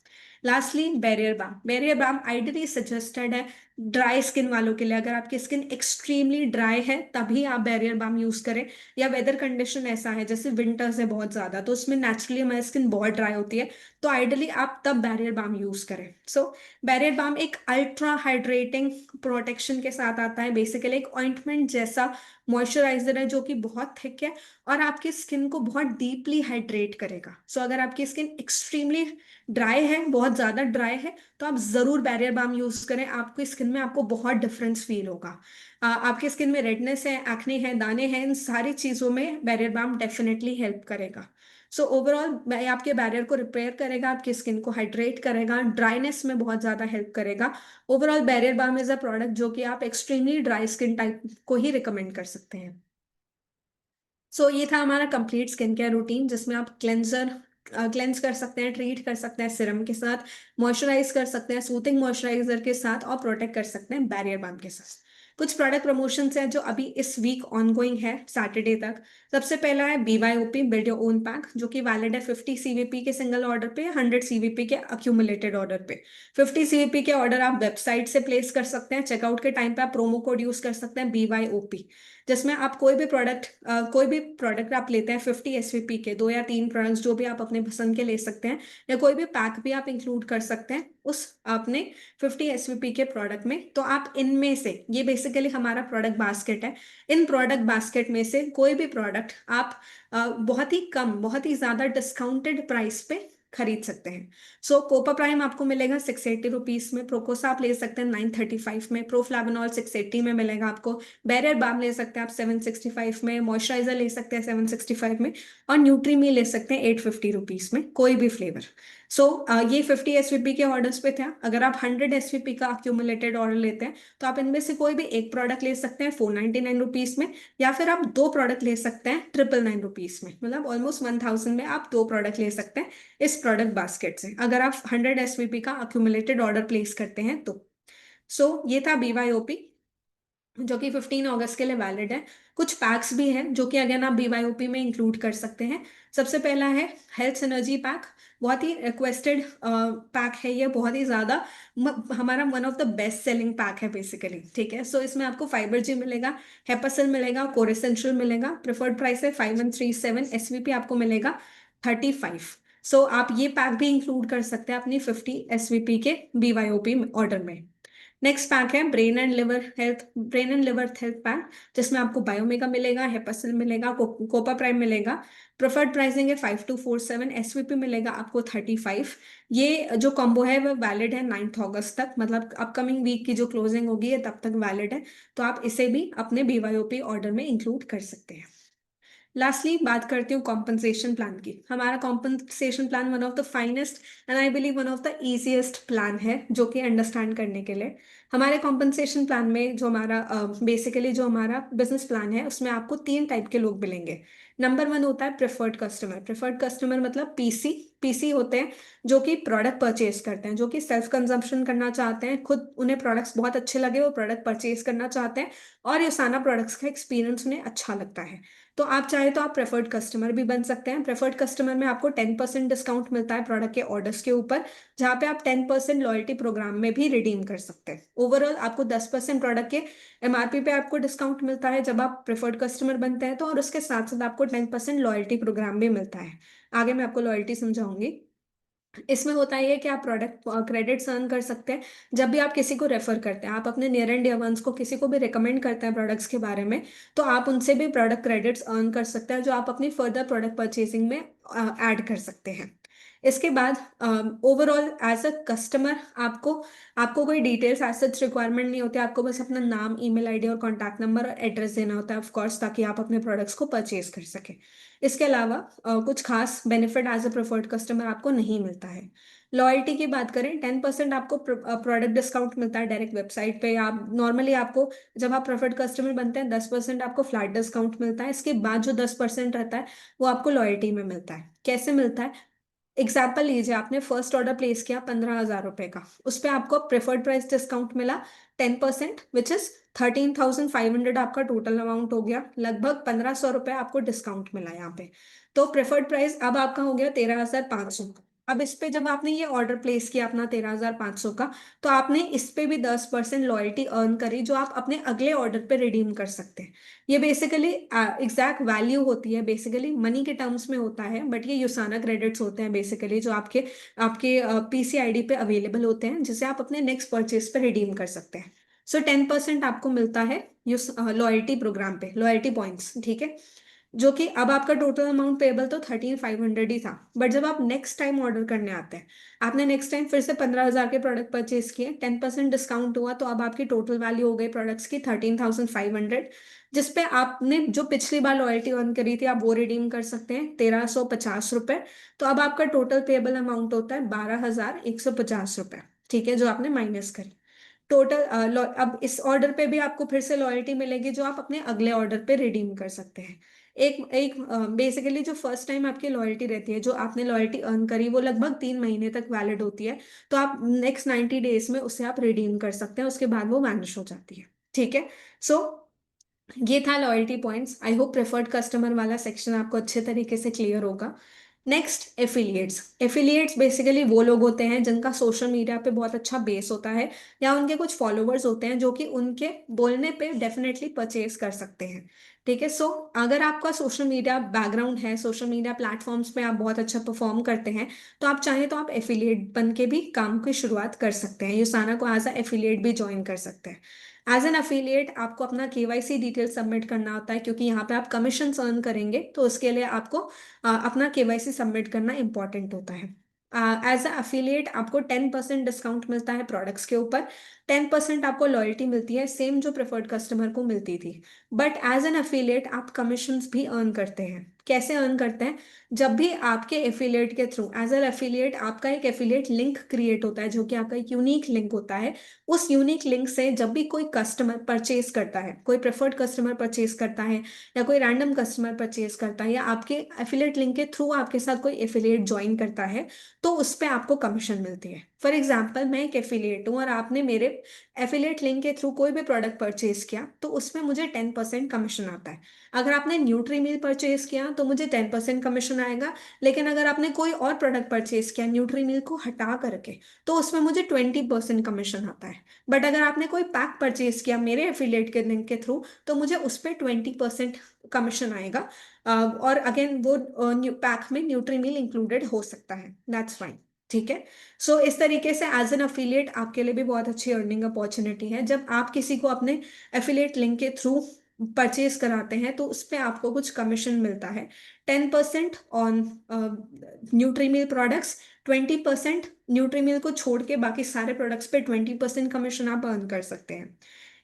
Lastly, barrier balm. Barrier balm ideally suggested है ड्राई स्किन वालों के लिए। अगर आपकी स्किन एक्सट्रीमली ड्राई है तभी आप बैरियर बाम यूज करें, या वेदर कंडीशन ऐसा है जैसे विंटर्स है बहुत ज्यादा, तो उसमें नेचुरली हमारी स्किन बहुत ड्राई होती है, तो आइडियली आप तब बैरियर बाम यूज करें। सो बैरियर बाम एक अल्ट्रा हाइड्रेटिंग प्रोटेक्शन के साथ आता है, बेसिकली एक ऑइंटमेंट जैसा मॉइस्चराइजर है जो कि बहुत थिक है और आपकी स्किन को बहुत डीपली हाइड्रेट करेगा। सो अगर आपकी स्किन एक्सट्रीमली ड्राई है, बहुत ज्यादा ड्राई है, तो आप जरूर बैरियर बाम यूज करें, आपकी स्किन में आपको बहुत डिफरेंस फील होगा। आपकी स्किन में रेडनेस है, एक्ने है, दाने हैं, इन सारी चीजों में बैरियर बाम डेफिनेटली हेल्प करेगा। सो ओवरऑल आपके बैरियर को रिपेयर करेगा, आपकी स्किन को हाइड्रेट करेगा, ड्राइनेस में बहुत ज्यादा हेल्प करेगा। Overall barrier balm is a product जो कि आप एक्सट्रीमली ड्राई स्किन टाइप को ही रिकमेंड कर सकते हैं। सो ये था हमारा कंप्लीट स्किन केयर रूटीन, जिसमें आप क्लेंस कर सकते हैं, ट्रीट कर सकते हैं सिरम के साथ, मॉइस्चराइज कर सकते हैं सूथिंग मॉइस्चराइजर के साथ, और प्रोटेक्ट कर सकते हैं बैरियर बाम के साथ। कुछ प्रोडक्ट प्रमोशंस हैं जो अभी इस वीक ऑनगोइंग है सैटरडे तक। सबसे पहला है BYOP, build your own pack, जो कि वैलिड है 50 CVP के सिंगल ऑर्डर पे, 100 CVP के अक्यूमुलेटेड ऑर्डर पे। 50 CVP के ऑर्डर आप वेबसाइट से प्लेस कर सकते हैं, चेकआउट के टाइम पे आप प्रोमो कोड यूज कर सकते हैं BYOP, जिसमें आप कोई भी प्रोडक्ट आप लेते हैं 50 SVP के, 2 या 3 प्रोडक्ट्स जो भी आप अपने पसंद के ले सकते हैं, या कोई भी पैक भी आप इंक्लूड कर सकते हैं उस अपने 50 SVP के प्रोडक्ट में। तो आप इनमें से, ये बेसिकली हमारा प्रोडक्ट बास्केट है, इन प्रोडक्ट बास्केट में से कोई भी प्रोडक्ट आप बहुत ही कम, बहुत ही ज्यादा डिस्काउंटेड प्राइस पे खरीद सकते हैं। सो कोपा प्राइम आपको मिलेगा 680 रुपीज में, प्रोकोसा आप ले सकते हैं 935 में, प्रोफ्लैवेनॉल 680 में मिलेगा आपको, बैरियर बाम ले सकते हैं आप 765 में, मॉइस्चराइजर ले सकते हैं 765 में, और न्यूट्रीमी ले सकते हैं 850 रुपीज में, कोई भी फ्लेवर। सो ये 50 SVP के ऑर्डर्स पे था। अगर आप 100 SVP का अक्यूमुलेटेड ऑर्डर लेते हैं तो आप इनमें से कोई भी एक प्रोडक्ट ले सकते हैं 499 रुपीज में, या फिर आप 2 प्रोडक्ट ले सकते हैं 999 रुपीज में, मतलब ऑलमोस्ट 1000 में आप 2 प्रोडक्ट ले सकते हैं इस प्रोडक्ट बास्केट से, अगर आप 100 SVP का अक्यूमुलेटेड ऑर्डर प्लेस करते हैं तो। सो ये था BYOP, जो कि 15 अगस्त के लिए वैलिड है। कुछ पैक्स भी हैं जो कि अगेन आप BYOP में इंक्लूड कर सकते हैं। सबसे पहला है हेल्थ सिनर्जी पैक, बहुत ही रिक्वेस्टेड पैक है ये, बहुत ही ज्यादा हमारा one of the best selling pack है बेसिकली। ठीक है। सो इसमें आपको फाइबर जी मिलेगा, हेपासिल मिलेगा, कोरेसेंट्रल मिलेगा, प्रेफर्ड प्राइस है 5137, SVP आपको मिलेगा 35। सो आप ये पैक भी इंक्लूड कर सकते हैं अपनी 50 SVP के BYOP ऑर्डर में। नेक्स्ट पैक है brain and liver health pack, जिसमें आपको बायोमेगा मिलेगा, हेपासिल मिलेगा, कोपा प्राइम मिलेगा। प्रेफर्ड प्राइसिंग है 5247, एसवीपी मिलेगा आपको 35। ये जो कॉम्बो है वो वैलिड है 9 अगस्त तक, मतलब अपकमिंग वीक की जो क्लोजिंग होगी है तब तक वैलिड है। तो आप इसे भी अपने BYOP ऑर्डर में इंक्लूड कर सकते हैं। लास्टली बात करती हूँ कॉम्पनसेशन प्लान की। हमारा compensation plan one of the finest and I believe one of the easiest plan है जो कि अंडरस्टैंड करने के लिए। हमारे कॉम्पनसेशन प्लान में जो हमारा बेसिकली जो हमारा बिजनेस प्लान है उसमें आपको 3 टाइप के लोग मिलेंगे। नंबर 1 होता है प्रेफर्ड कस्टमर। प्रेफर्ड कस्टमर मतलब पीसी। पीसी होते हैं जो कि प्रोडक्ट परचेज करते हैं, जो कि सेल्फ कंजम्पशन करना चाहते हैं, खुद उन्हें प्रोडक्ट्स बहुत अच्छे लगे वो प्रोडक्ट परचेज करना चाहते हैं और युसाना प्रोडक्ट्स का एक्सपीरियंस उन्हें अच्छा लगता है। तो आप चाहे तो आप प्रेफर्ड कस्टमर भी बन सकते हैं। प्रेफर्ड कस्टमर में आपको 10% डिस्काउंट मिलता है प्रोडक्ट के ऑर्डर्स के ऊपर, जहाँ पे आप 10% लॉयल्टी प्रोग्राम में भी रिडीम कर सकते हैं। ओवरऑल आपको 10% प्रोडक्ट के MRP पे आपको डिस्काउंट मिलता है जब आप प्रेफर्ड कस्टमर बनते हैं, तो और उसके साथ साथ आपको 10% लॉयल्टी प्रोग्राम भी मिलता है। आगे मैं आपको लॉयल्टी समझाऊंगी। इसमें होता है कि आप प्रोडक्ट क्रेडिट्स अर्न कर सकते हैं जब भी आप किसी को रेफर करते हैं। आप अपने नियर एंड डियर वंस को किसी को भी रिकमेंड करते हैं प्रोडक्ट्स के बारे में, तो आप उनसे भी प्रोडक्ट क्रेडिट्स अर्न कर सकते हैं जो आप अपनी फर्दर प्रोडक्ट परचेसिंग में ऐड कर सकते हैं। इसके बाद ओवरऑल एज अ कस्टमर आपको आपको कोई डिटेल्स एज सच रिक्वायरमेंट नहीं होती। आपको बस अपना नाम, ईमेल आईडी और कॉन्टैक्ट नंबर और एड्रेस देना होता है ऑफ कोर्स, ताकि आप अपने प्रोडक्ट्स को परचेज कर सकें। इसके अलावा कुछ खास benefit as a preferred customer आपको नहीं मिलता है। लॉयल्टी की बात करें, 10% आपको प्रोडक्ट डिस्काउंट मिलता है डायरेक्ट वेबसाइट पे। आप नॉर्मली आपको जब आप प्रेफर्ड कस्टमर बनते हैं 10% आपको फ्लैट डिस्काउंट मिलता है। इसके बाद जो 10% रहता है वो आपको लॉयल्टी में मिलता है। कैसे मिलता है? एग्जाम्पल लीजिए, आपने फर्स्ट ऑर्डर प्लेस किया 15,000 रुपए का, उस पर आपको प्रेफर्ड प्राइस डिस्काउंट मिला 10%, विच इज 13,500 आपका टोटल अमाउंट हो गया। लगभग 1,500 रुपये आपको डिस्काउंट मिला यहाँ पे। तो प्रेफर्ड प्राइस अब आपका हो गया 13,500। अब इस पे जब आपने ये ऑर्डर प्लेस किया अपना 13,500 का, तो आपने इस पे भी 10% लॉयल्टी अर्न करी जो आप अपने अगले ऑर्डर पे रिडीम कर सकते हैं। ये बेसिकली एग्जैक्ट वैल्यू होती है, बेसिकली मनी के टर्म्स में होता है, बट ये यूसाना क्रेडिट्स होते हैं बेसिकली जो आपके आपके PCID पे अवेलेबल होते हैं, जिसे आप अपने नेक्स्ट परचेज पे रिडीम कर सकते हैं। सो 10% आपको मिलता है लॉयल्टी प्रोग्राम पे, लॉयल्टी पॉइंट्स, ठीक है। जो कि अब आपका टोटल अमाउंट पेबल तो 13,500 ही था, बट जब आप नेक्स्ट टाइम ऑर्डर करने आते हैं, आपने नेक्स्ट टाइम फिर से 15,000 के प्रोडक्ट परचेज किए, 10% डिस्काउंट हुआ, तो अब आपकी टोटल वैल्यू हो गई प्रोडक्ट्स की 13,500, जिसपे आपने जो पिछली बार लॉयल्टी अर्न करी थी आप वो रिडीम कर सकते हैं 1,350 रुपये। तो अब आपका टोटल पेबल अमाउंट होता है 12,150 रुपये, ठीक है, जो आपने माइनस करी टोटल। अब इस ऑर्डर पे भी आपको फिर से लॉयल्टी मिलेगी जो आप अपने अगले ऑर्डर पे रिडीम कर सकते हैं। एक एक बेसिकली जो फर्स्ट टाइम आपकी लॉयल्टी रहती है, जो आपने लॉयल्टी अर्न करी, वो लगभग 3 महीने तक वैलिड होती है। तो आप नेक्स्ट 90 डेज में उसे आप रिडीम कर सकते हैं, उसके बाद वो वैनिश हो जाती है, ठीक है। सो ये था loyalty points. I hope preferred customer वाला सेक्शन आपको अच्छे तरीके से क्लियर होगा। Next, affiliates. एफिलिएट्स बेसिकली वो लोग होते हैं जिनका सोशल मीडिया पे बहुत अच्छा बेस होता है, या उनके कुछ फॉलोअर्स होते हैं जो कि उनके बोलने पे डेफिनेटली परचेज कर सकते हैं, ठीक है। सो अगर आपका सोशल मीडिया बैकग्राउंड है, सोशल मीडिया प्लेटफॉर्म्स पे आप बहुत अच्छा परफॉर्म करते हैं, तो आप चाहें तो आप एफिलिएट बन के भी काम की शुरुआत कर सकते हैं, यूसाना को एज अ एफिलिएट भी ज्वाइन कर सकते हैं। एज एन अफिलिएट आपको अपना KYC डिटेल सबमिट करना होता है, क्योंकि यहाँ पे आप कमीशन अर्न करेंगे, तो उसके लिए आपको अपना KYC सबमिट करना इंपॉर्टेंट होता है। एज अ अफिलिएट आपको 10% डिस्काउंट मिलता है प्रोडक्ट्स के ऊपर, 10% आपको लॉयल्टी मिलती है, सेम जो प्रेफर्ड कस्टमर को मिलती थी। बट एज एन अफिलिएट आप कमीशंस भी अर्न करते हैं। कैसे अर्न करते हैं? जब भी आपके एफिलिएट के थ्रू एज एन एफिलिएट आपका एक एफिलिएट लिंक क्रिएट होता है, जो कि आपका एक यूनिक लिंक होता है, उस यूनिक लिंक से जब भी कोई कस्टमर परचेज करता है, कोई प्रेफर्ड कस्टमर परचेज करता है, या कोई रैंडम कस्टमर परचेज करता है, या आपके एफिलिएट लिंक के थ्रू आपके साथ कोई एफिलिएट ज्वाइन करता है, तो उस पर आपको कमीशन मिलती है। फॉर एग्जाम्पल, मैं एक एफिलिएट हूँ और आपने मेरे एफिलिएट लिंक के थ्रू कोई भी प्रोडक्ट परचेज किया, तो उसमें मुझे 10% कमीशन आता है। अगर आपने न्यूट्री मील परचेज किया तो मुझे 10% कमीशन आएगा, लेकिन अगर आपने कोई और प्रोडक्ट परचेज किया न्यूट्री मील को हटा करके, तो उसमें मुझे 20% कमीशन आता है। बट अगर आपने कोई पैक परचेज किया मेरे एफिलिएट के लिंक के थ्रू, तो मुझे उस पर 20% कमीशन आएगा। और अगेन वो पैक में न्यूट्री मील इंक्लूडेड हो सकता है, दैट्स फाइन। ठीक है। सो इस तरीके से एज एन अफिलिएट आपके लिए भी बहुत अच्छी अर्निंग अपॉर्चुनिटी है। जब आप किसी को अपने एफिलिएट लिंक के थ्रू परचेज कराते हैं तो उस पे आपको कुछ कमीशन मिलता है। 10% ऑन न्यूट्रीमिल प्रोडक्ट्स, 20% न्यूट्रीमिल को छोड़ के बाकी सारे प्रोडक्ट्स पे 20% कमीशन आप अर्न कर सकते हैं।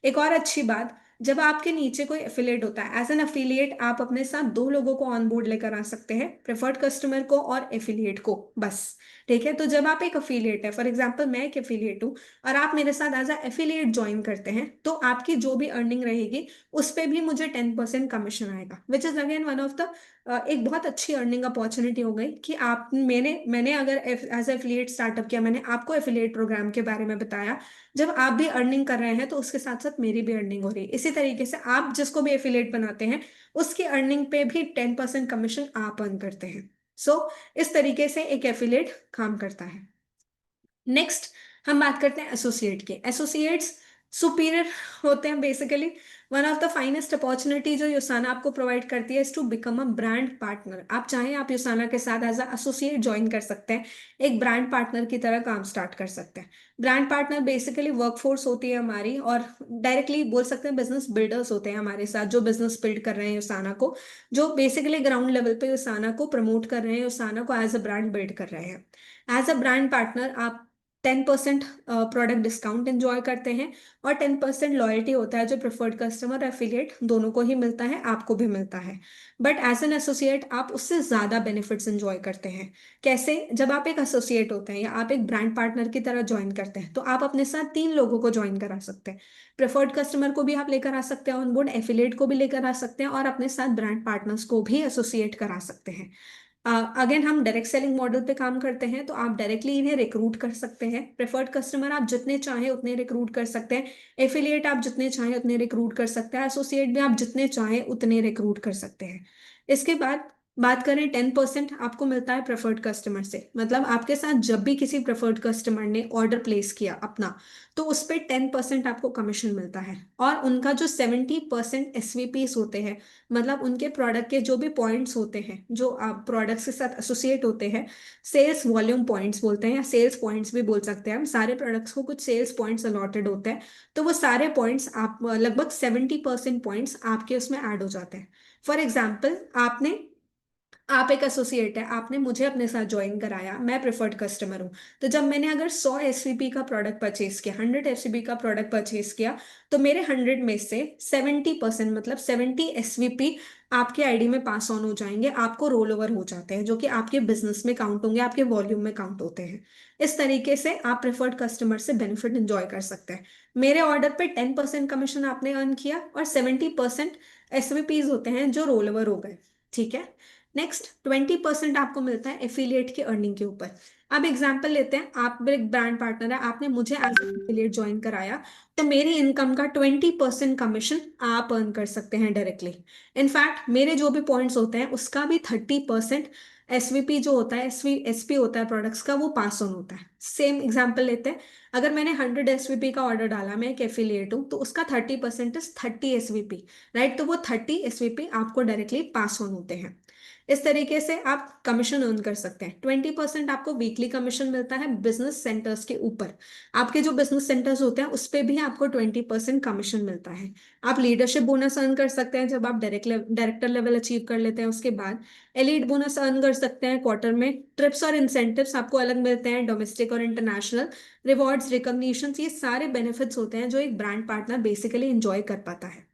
एक और अच्छी बात, जब आपके नीचे कोई एफिलिएट होता है, एज एन एफिलिएट आप अपने साथ दो लोगों को ऑन बोर्ड लेकर आ सकते हैं, प्रेफर्ड कस्टमर को और एफिलिएट को बस। ठीक है। तो जब आप एक अफिलिएट है, फॉर एग्जांपल मैं एक एफिलिएट हूँ और आप मेरे साथ एज अ एफिलिएट ज्वाइन करते हैं, तो आपकी जो भी अर्निंग रहेगी उस पे भी मुझे 10% कमीशन आएगा, which is again one of the एक बहुत अच्छी अर्निंग अपॉर्चुनिटी हो गई कि आप मैंने मैंने अगर एज एफिलिएट स्टार्टअप किया, मैंने आपको एफिलिएट प्रोग्राम के बारे में बताया, जब आप भी अर्निंग कर रहे हैं तो उसके साथ साथ मेरी भी अर्निंग हो रही है। इसी तरीके से आप जिसको भी एफिलिएट बनाते हैं उसकी अर्निंग पे भी 10% कमीशन आप अर्न करते हैं। सो इस तरीके से एक एफिलिएट काम करता है। नेक्स्ट हम बात करते हैं एसोसिएट के। एसोसिएट्स सुपीरियर होते हैं basically. One of the finest opportunity जो यूसाना आपको प्रोवाइड करती है is to become a brand partner. आप चाहें आप यूसाना के साथ एज अ एसोसिएट ज्वाइन कर सकते हैं, एक ब्रांड पार्टनर की तरह काम स्टार्ट कर सकते हैं। ब्रांड पार्टनर बेसिकली वर्कफोर्स होती है हमारी, और डायरेक्टली बोल सकते हैं बिजनेस बिल्डर्स होते हैं हमारे साथ, जो बिजनेस बिल्ड कर रहे हैं यूसाना को, जो बेसिकली ग्राउंड लेवल पे यूसाना को प्रमोट कर रहे हैं, यूसाना को एज अ ब्रांड बिल्ड कर रहे हैं। एज अ ब्रांड पार्टनर आप 10% प्रोडक्ट डिस्काउंट एंजॉय करते हैं, और 10% लॉयल्टी होता है जो प्रेफर्ड कस्टमर एफिलिएट दोनों को ही मिलता है, आपको भी मिलता है। बट एज एन एसोसिएट आप उससे ज़्यादा बेनिफिट्स एंजॉय करते हैं। कैसे? जब आप एक एसोसिएट होते हैं या आप एक ब्रांड पार्टनर की तरह ज्वाइन करते हैं तो आप अपने साथ 3 लोगों को ज्वाइन करा सकते हैं। प्रेफर्ड कस्टमर को भी आप लेकर आ सकते हैं ऑन बोर्ड, एफिलिएट को भी लेकर आ सकते हैं, और अपने साथ ब्रांड पार्टनर्स को भी एसोसिएट करा सकते हैं। अगेन हम डायरेक्ट सेलिंग मॉडल पे काम करते हैं, तो आप डायरेक्टली इन्हें रिक्रूट कर सकते हैं। प्रेफर्ड कस्टमर आप जितने चाहें उतने रिक्रूट कर सकते हैं, एफिलिएट आप जितने चाहें उतने रिक्रूट कर सकते हैं, एसोसिएट भी आप जितने चाहें उतने रिक्रूट कर सकते हैं। इसके बाद बात करें, 10% आपको मिलता है प्रेफर्ड कस्टमर से। मतलब आपके साथ जब भी किसी प्रेफर्ड कस्टमर ने ऑर्डर प्लेस किया अपना, तो उस पर 10% आपको कमीशन मिलता है। और उनका जो 70% एसवीपीस होते हैं, मतलब उनके प्रोडक्ट के जो भी पॉइंट्स होते हैं जो आप प्रोडक्ट्स के साथ एसोसिएट होते हैं, सेल्स वॉल्यूम पॉइंट्स बोलते हैं या सेल्स पॉइंट्स भी बोल सकते हैं हम, सारे प्रोडक्ट्स को कुछ सेल्स पॉइंट्स अलॉटेड होते हैं। तो वो सारे पॉइंट्स आप लगभग 70% पॉइंट्स आपके उसमें ऐड हो जाते हैं। फॉर एग्जाम्पल, आप एक एसोसिएट है, आपने मुझे अपने साथ ज्वाइन कराया, मैं प्रेफर्ड कस्टमर हूँ। तो जब मैंने अगर 100 एसवीपी का प्रोडक्ट परचेज किया, 100 एसवीपी का प्रोडक्ट परचेज किया, तो मेरे 100 में से 70% मतलब 70 एसवीपी आपके आईडी में पास ऑन हो जाएंगे, आपको रोल ओवर हो जाते हैं, जो कि आपके बिजनेस में काउंट होंगे, आपके वॉल्यूम में काउंट होते हैं। इस तरीके से आप प्रेफर्ड कस्टमर से बेनिफिट एंजॉय कर सकते हैं। मेरे ऑर्डर पे 10% कमीशन आपने अर्न किया, और 70% एसवीपीज होते हैं जो रोल ओवर हो गए। ठीक है। नेक्स्ट 20% आपको मिलता है एफिलिएट की अर्निंग के ऊपर। अब एग्जांपल लेते हैं, आप एक ब्रांड पार्टनर है, आपने मुझे एज एफिलिएट ज्वाइन कराया, तो मेरी इनकम का 20% कमीशन आप अर्न कर सकते हैं डायरेक्टली। इनफैक्ट मेरे जो भी पॉइंट्स होते हैं उसका भी 30% एसवीपी जो होता है, एसपी होता है प्रोडक्ट्स का, वो पास ऑन होता है। सेम एग्जाम्पल लेते हैं, अगर मैंने 100 एसवीपी का ऑर्डर डाला, मैं एक एफिलिएट हूँ, तो उसका 30% इज 30 एसवीपी, राइट? तो वो 30 एसवीपी आपको डायरेक्टली पास ऑन होते हैं। इस तरीके से आप कमीशन अर्न कर सकते हैं। 20% आपको वीकली कमीशन मिलता है बिजनेस सेंटर्स के ऊपर। आपके जो बिजनेस सेंटर्स होते हैं उस पे भी आपको 20% कमीशन मिलता है। आप लीडरशिप बोनस अर्न कर सकते हैं जब आप डायरेक्टर लेवल अचीव कर लेते हैं। उसके बाद एलीट बोनस अर्न कर सकते हैं क्वार्टर में। ट्रिप्स और इंसेंटिव्स आपको अलग मिलते हैं, डोमेस्टिक और इंटरनेशनल। रिवॉर्ड्स, रिकॉग्निशंस, ये सारे बेनिफिट्स होते हैं जो एक ब्रांड पार्टनर बेसिकली इंजॉय कर पाता है।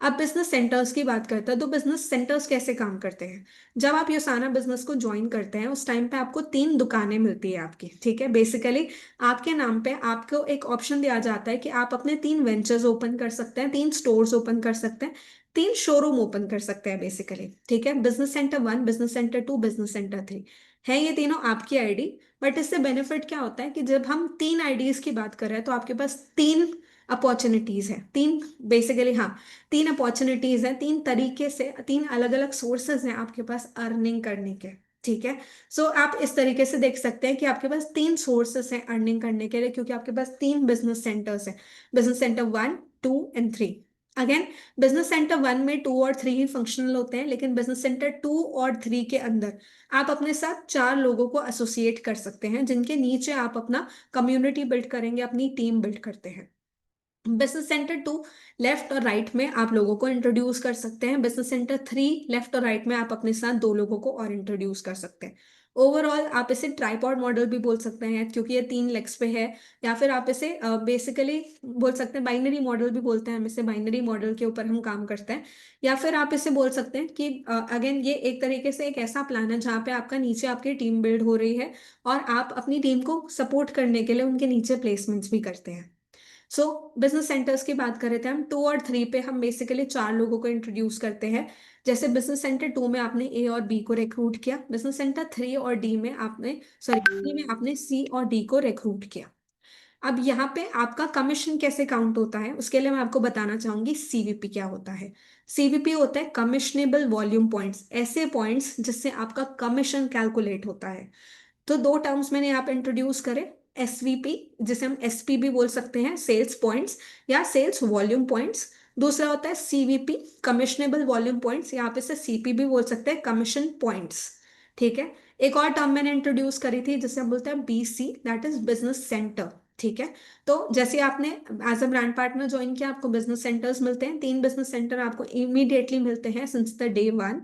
अब बिजनेस सेंटर्स की बात करते हैं, तो बिजनेस सेंटर्स कैसे काम करते हैं? जब आप योसाना बिजनेस को ज्वाइन करते हैं उस टाइम पे आपको 3 दुकानें मिलती है आपकी। ठीक है। बेसिकली आपके नाम पे आपको एक ऑप्शन दिया जाता है कि आप अपने 3 वेंचर्स ओपन कर सकते हैं, 3 स्टोर्स ओपन कर सकते हैं, 3 शोरूम ओपन कर सकते हैं बेसिकली। ठीक है। Business centre 1, business centre 2, business centre 3 है, ये तीनों आपकी आईडी। बट इससे बेनिफिट क्या होता है कि जब हम 3 आईडीज की बात कर रहे हैं तो आपके पास 3 अपॉर्चुनिटीज है, 3 बेसिकली, हाँ, 3 अपॉर्चुनिटीज हैं, 3 तरीके से, 3 अलग अलग सोर्सेज हैं आपके पास अर्निंग करने के। ठीक है। सो आप इस तरीके से देख सकते हैं कि आपके पास 3 सोर्सेस हैं अर्निंग करने के लिए, क्योंकि आपके पास 3 बिजनेस सेंटर्स हैं, business centre 1, 2 and 3। Again business centre one में टू और थ्री ही फंक्शनल होते हैं, लेकिन बिजनेस सेंटर टू और थ्री के अंदर आप अपने साथ चार लोगों को एसोसिएट कर सकते हैं, जिनके नीचे आप अपना कम्युनिटी बिल्ड करेंगे, अपनी टीम बिल्ड करते हैं। बिजनेस सेंटर टू लेफ्ट और राइट में आप लोगों को इंट्रोड्यूस कर सकते हैं। बिजनेस सेंटर थ्री लेफ्ट और राइट में आप अपने साथ दो लोगों को और इंट्रोड्यूस कर सकते हैं। ओवरऑल आप इसे ट्राइपॉड मॉडल भी बोल सकते हैं, क्योंकि ये तीन लेग्स पे है। या फिर आप इसे बेसिकली बोल सकते हैं, बाइनरी मॉडल भी बोलते हैं हम इसे, बाइनरी मॉडल के ऊपर हम काम करते हैं। या फिर आप इसे बोल सकते हैं कि अगेन ये एक तरीके से एक ऐसा प्लान है जहाँ पे आपका नीचे आपकी टीम बिल्ड हो रही है, और आप अपनी टीम को सपोर्ट करने के लिए उनके नीचे प्लेसमेंट्स भी करते हैं। सो बिजनेस सेंटर्स की बात कर रहे थे हम, टू और थ्री पे हम बेसिकली चार लोगों को इंट्रोड्यूस करते हैं। जैसे बिजनेस सेंटर टू में आपने ए और बी को रिक्रूट किया, बिजनेस सेंटर थ्री और डी में आपने सॉरी डी में आपने सी और डी को रिक्रूट किया। अब यहाँ पे आपका कमीशन कैसे काउंट होता है, उसके लिए मैं आपको बताना चाहूंगी सीवीपी क्या होता है। सीवीपी होता है कमिशनेबल वॉल्यूम पॉइंट्स, ऐसे पॉइंट्स जिससे आपका कमीशन कैलकुलेट होता है। तो दो टर्म्स मैंने यहाँ पे इंट्रोड्यूस करे, एसवीपी जिसे हम एसपी भी बोल सकते हैं, सेल्स पॉइंट्स या सेल्स वॉल्यूम पॉइंट्स। दूसरा होता है सीवीपी कमिशनेबल वॉल्यूम पॉइंट्स, यहाँ पे से सीपी भी बोल सकते हैं, कमीशन पॉइंट्स। ठीक है। एक और टर्म मैंने इंट्रोड्यूस करी थी जिसे हम बोलते हैं BC, that is business centre. ठीक है। तो जैसे आपने as a brand partner join किया, आपको बिजनेस सेंटर्स मिलते हैं, तीन बिजनेस सेंटर आपको इमीडिएटली मिलते हैं since the day one.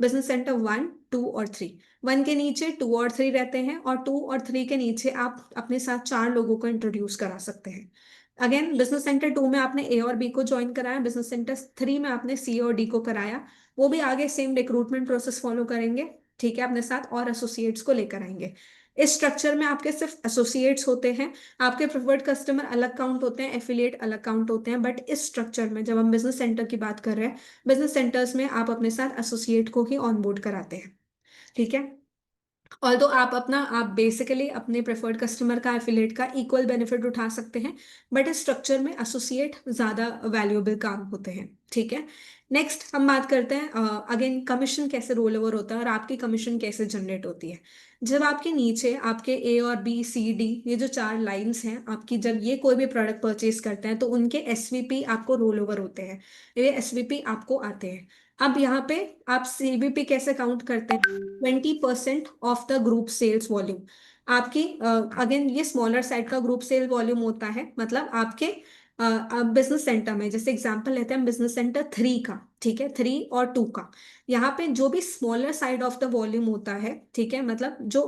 Business centre one, two और थ्री। वन के नीचे टू और थ्री रहते हैं, और टू और थ्री के नीचे आप अपने साथ चार लोगों को इंट्रोड्यूस करा सकते हैं। अगेन बिजनेस सेंटर टू में आपने ए और बी को ज्वाइन कराया, बिजनेस सेंटर थ्री में आपने सी और डी को कराया। वो भी आगे सेम रिक्रूटमेंट प्रोसेस फॉलो करेंगे। ठीक है, अपने साथ और एसोसिएट्स को लेकर आएंगे। इस स्ट्रक्चर में आपके सिर्फ एसोसिएट्स होते हैं, आपके प्रेफर्ड कस्टमर अलग काउंट होते हैं, एफिलिएट अलग काउंट होते हैं। बट इस स्ट्रक्चर में जब हम बिजनेस सेंटर की बात कर रहे हैं, बिजनेस सेंटर्स में आप अपने साथ एसोसिएट को ही ऑनबोर्ड कराते हैं। ठीक है। ऑल्दो आप बेसिकली अपने प्रेफर्ड कस्टमर का एफिलेट का इक्वल बेनिफिट उठा सकते हैं, बट इस स्ट्रक्चर में एसोसिएट ज़्यादा वैल्यूएबल काम होते हैं। ठीक है। नेक्स्ट हम बात करते हैं अगेन कमीशन कैसे रोल ओवर होता है और आपकी कमीशन कैसे जनरेट होती है। जब आपके नीचे आपके ए और बी सी डी ये जो चार लाइंस हैं आपकी, जब ये कोई भी प्रोडक्ट परचेज करते हैं तो उनके एसवीपी आपको रोल ओवर होते हैं, ये एसवीपी आपको आते हैं। अब यहाँ पे आप सीवीपी कैसे काउंट करते हैं, 20% of the group sales volume. आपकी अगेन ये स्मॉलर साइड का ग्रुप सेल वॉल्यूम होता है, मतलब आपके बिजनेस सेंटर में, जैसे एग्जांपल लेते हैं बिजनेस सेंटर थ्री का, ठीक है, थ्री और टू का। यहाँ पे जो भी smaller side of the volume होता है, ठीक है, मतलब जो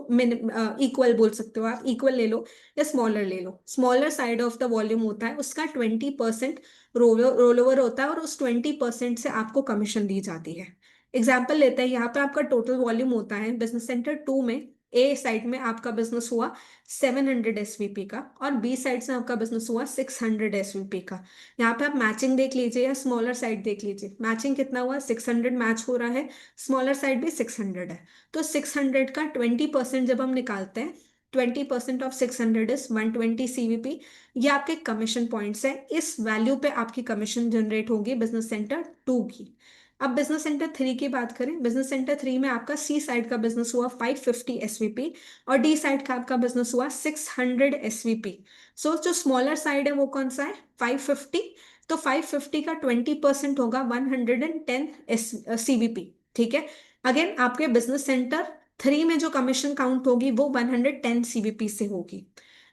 इक्वल बोल सकते हो आप, इक्वल ले लो या स्मॉलर ले लो, smaller side of the volume होता है उसका 20% रोल ओवर होता है, और उस 20% से आपको कमीशन दी जाती है। एग्जाम्पल लेते हैं, यहाँ पे आपका टोटल वॉल्यूम होता है बिजनेस सेंटर टू में, ए साइड में आपका बिजनेस हुआ 700 एसवीपी का, और बी साइड से आपका बिजनेस हुआ 600 एसवीपी का। यहाँ पे आप मैचिंग देख लीजिए या स्मॉलर साइड देख लीजिए, मैचिंग कितना हुआ, 600 मैच हो रहा है, स्मॉलर साइड भी 600 है। तो 600 का 20% जब हम निकालते हैं, 20% ऑफ 600 इज 120 सीवीपी। ये आपके कमीशन पॉइंट्स है, इस वैल्यू पे आपकी कमीशन जनरेट होगी बिजनेस सेंटर टू की। अब बिजनेस सेंटर थ्री की बात करें, बिजनेस सेंटर थ्री में आपका सी साइड का बिजनेस हुआ 550 एसवीपी, और डी साइड का आपका बिजनेस हुआ 600 एसवीपी। सो जो स्मॉलर साइड है वो कौन सा है, 550। तो 550 का 20% होगा 110 एस सीवीपी। ठीक है। अगेन आपके बिजनेस सेंटर थ्री में जो कमीशन काउंट होगी वो 110 सीवीपी से होगी।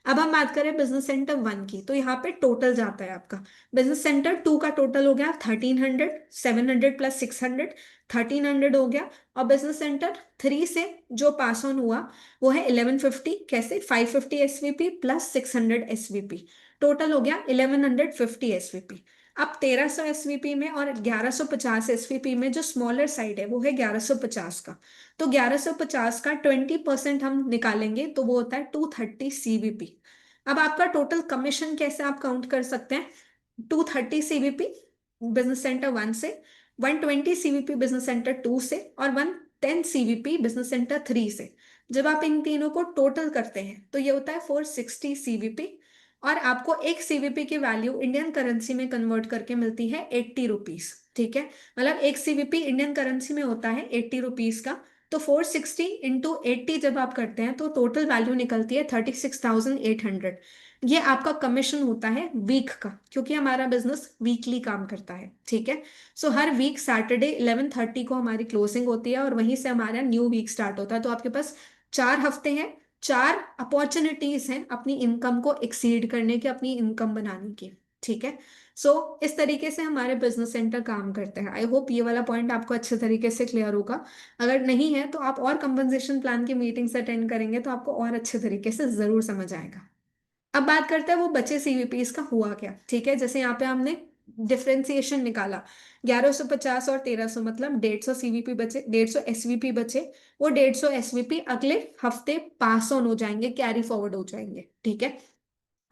अब हम बात करें बिजनेस सेंटर वन की, तो यहाँ पे टोटल जाता है आपका, बिजनेस सेंटर टू का टोटल हो गया 1300, 700 प्लस 600, 1300 हो गया। और बिजनेस सेंटर थ्री से जो पास ऑन हुआ वो है 1150, कैसे, 550 एसवीपी प्लस 600 एसवीपी, टोटल हो गया 1150 एसवीपी। अब 1300 एसवीपी में और 1150 एसवीपी में जो स्मॉलर साइड है वो है 1150 का। तो 1150 का 20% हम निकालेंगे तो वो होता है 230 सीवीपी। अब आपका टोटल कमीशन कैसे आप काउंट कर सकते हैं, 230 सीवीपी बिजनेस सेंटर वन से, 120 सीवीपी बिजनेस सेंटर टू से, और 110 सीवीपी बिजनेस सेंटर थ्री से। जब आप इन तीनों को टोटल करते हैं तो ये होता है 460 सीवीपी। और आपको एक सीवीपी की वैल्यू इंडियन करेंसी में कन्वर्ट करके मिलती है 80 रुपीज। ठीक है, मतलब एक सीवीपी इंडियन करेंसी में होता है 80 रुपीज का। तो 460 इंटू 80 जब आप करते हैं तो टोटल वैल्यू निकलती है 36,800। ये आपका कमीशन होता है वीक का, क्योंकि हमारा बिजनेस वीकली काम करता है, ठीक है। सो हर वीक सैटरडे 11:30 को हमारी क्लोजिंग होती है और वहीं से हमारा न्यू वीक स्टार्ट होता है। तो आपके पास 4 हफ्ते हैं, 4 अपॉर्चुनिटीज हैं अपनी इनकम को एक्सीड करने की, अपनी इनकम बनाने की, ठीक है। सो इस तरीके से हमारे बिजनेस सेंटर काम करते हैं। आई होप ये वाला पॉइंट आपको अच्छे तरीके से क्लियर होगा। अगर नहीं है तो आप और कंपनसेशन प्लान की मीटिंग्स अटेंड करेंगे तो आपको और अच्छे तरीके से जरूर समझ आएगा। अब बात करते हैं वो बचे सीवीपीज का हुआ क्या, ठीक है। जैसे यहाँ पे हमने डिफरेंशिएशन निकाला, 1150 और 1300, मतलब 150 सीवीपी बचे, 150 एसवीपी बचे। वो 150 एसवीपी अगले हफ्ते पास ऑन हो जाएंगे, कैरी फॉरवर्ड हो जाएंगे, ठीक है।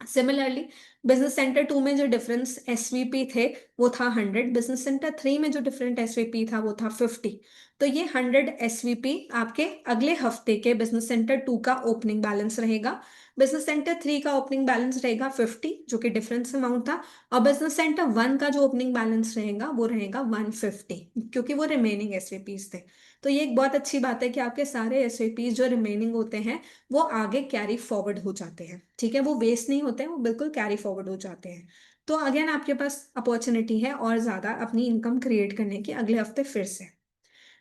सिमिलरली बिजनेस सेंटर 2 में जो डिफरेंस एसवीपी थे वो था 100, बिजनेस सेंटर 3 में जो डिफरेंट एसवीपी था वो था 50। तो ये 100 एसवीपी आपके अगले हफ्ते के बिजनेस सेंटर 2 का ओपनिंग बैलेंस रहेगा। बिजनेस सेंटर 3 का ओपनिंग बैलेंस रहेगा 50, जो कि डिफरेंस अमाउंट था। और बिजनेस सेंटर 1 का जो ओपनिंग बैलेंस रहेगा वो रहेगा 150, क्योंकि वो रिमेनिंग एसवीपीज थे। तो ये एक बहुत अच्छी बात है कि आपके सारे एसवीपीज जो रिमेनिंग होते हैं वो आगे कैरी फॉरवर्ड हो जाते हैं, ठीक है। वो वेस्ट नहीं होते हैं, वो बिल्कुल कैरी फॉरवर्ड हो जाते हैं। तो अगेन आपके पास अपॉर्चुनिटी है और ज्यादा अपनी इनकम क्रिएट करने की अगले हफ्ते फिर से।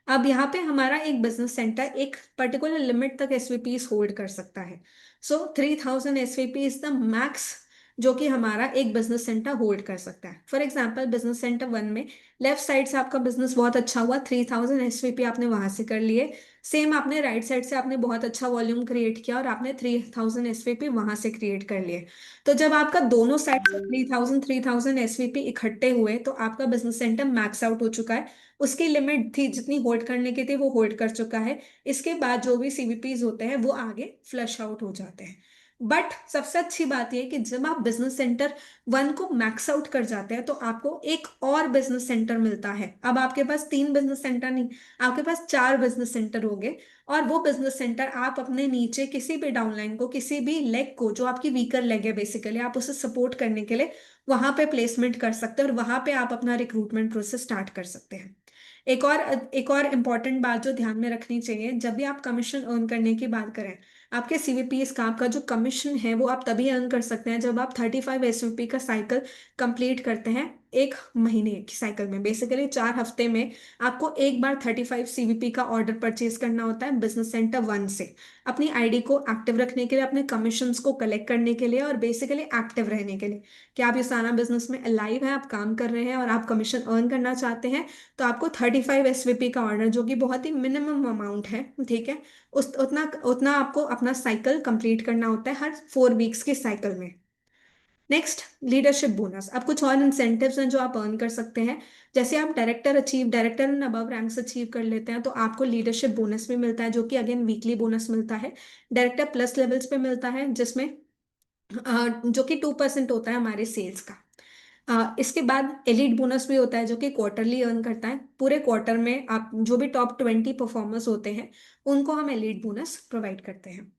अब यहाँ पे हमारा एक बिजनेस सेंटर एक पर्टिकुलर लिमिट तक एसवीपीज होल्ड कर सकता है। सो 3000 एसवीपी इज द मैक्स जो कि हमारा एक बिजनेस सेंटर होल्ड कर सकता है। फॉर एग्जाम्पल बिजनेस सेंटर 1 में लेफ्ट साइड से आपका बिजनेस बहुत अच्छा हुआ, 3000 एसवीपी आपने वहां से कर लिए। सेम आपने राइट साइड से आपने बहुत अच्छा वॉल्यूम क्रिएट किया और आपने 3000 एसवीपी वहां से क्रिएट कर लिए। तो जब आपका दोनों साइड से 3000 एसवीपी इकट्ठे हुए तो आपका बिजनेस सेंटर मैक्स आउट हो चुका है। उसकी लिमिट थी जितनी होल्ड करने की थी वो होल्ड कर चुका है। इसके बाद जो भी सीवीपीज होते हैं वो आगे फ्लश आउट हो जाते हैं। बट सबसे अच्छी बात यह है कि जब आप बिजनेस सेंटर 1 को मैक्स आउट कर जाते हैं तो आपको एक और बिजनेस सेंटर मिलता है। अब आपके पास 3 बिजनेस सेंटर नहीं, आपके पास 4 बिजनेस सेंटर हो गए। और वो बिजनेस सेंटर आप अपने नीचे किसी भी डाउनलाइन को, किसी भी लेग को, जो आपकी वीकर लेग है बेसिकली, आप उसे सपोर्ट करने के लिए वहां पे प्लेसमेंट कर सकते हैं और वहां पे आप अपना रिक्रूटमेंट प्रोसेस स्टार्ट कर सकते हैं। एक और इम्पॉर्टेंट बात जो ध्यान में रखनी चाहिए, जब भी आप कमीशन अर्न करने की बात करें, आपके सीवीपीएस का आपका जो कमीशन है वो आप तभी अर्न कर सकते हैं जब आप 35 एसवीपी का साइकिल कंप्लीट करते हैं। एक महीने की साइकिल में बेसिकली 4 हफ्ते में आपको एक बार 35 सीवीपी का ऑर्डर परचेज करना होता है बिजनेस सेंटर 1 से, अपनी आईडी को एक्टिव रखने के लिए, अपने कमीशंस को कलेक्ट करने के लिए और बेसिकली एक्टिव रहने के लिए कि आप ये सारा बिजनेस में अलाइव है, आप काम कर रहे हैं और आप कमीशन अर्न करना चाहते हैं। तो आपको 35 एसवीपी का ऑर्डर, जो कि बहुत ही मिनिमम अमाउंट है, ठीक है, उस उतना उतना आपको अपना साइकिल कंप्लीट करना होता है हर 4 वीक्स के साइकिल में। Next, leadership bonus. अब कुछ और इंसेंटिव्स हैं जो आप अर्न कर सकते हैं। जैसे आप director and above ranks achieve कर लेते हैं तो आपको लीडरशिप बोनस भी मिलता है, जो कि अगेन वीकली बोनस मिलता है। डायरेक्टर प्लस लेवल्स पे मिलता है, जिसमें जो कि 2% होता है हमारे सेल्स का। इसके बाद एलिट बोनस भी होता है जो कि क्वार्टरली अर्न करता है। पूरे क्वार्टर में आप जो भी टॉप 20 परफॉर्मर्स होते हैं उनको हम एलिट बोनस प्रोवाइड करते हैं।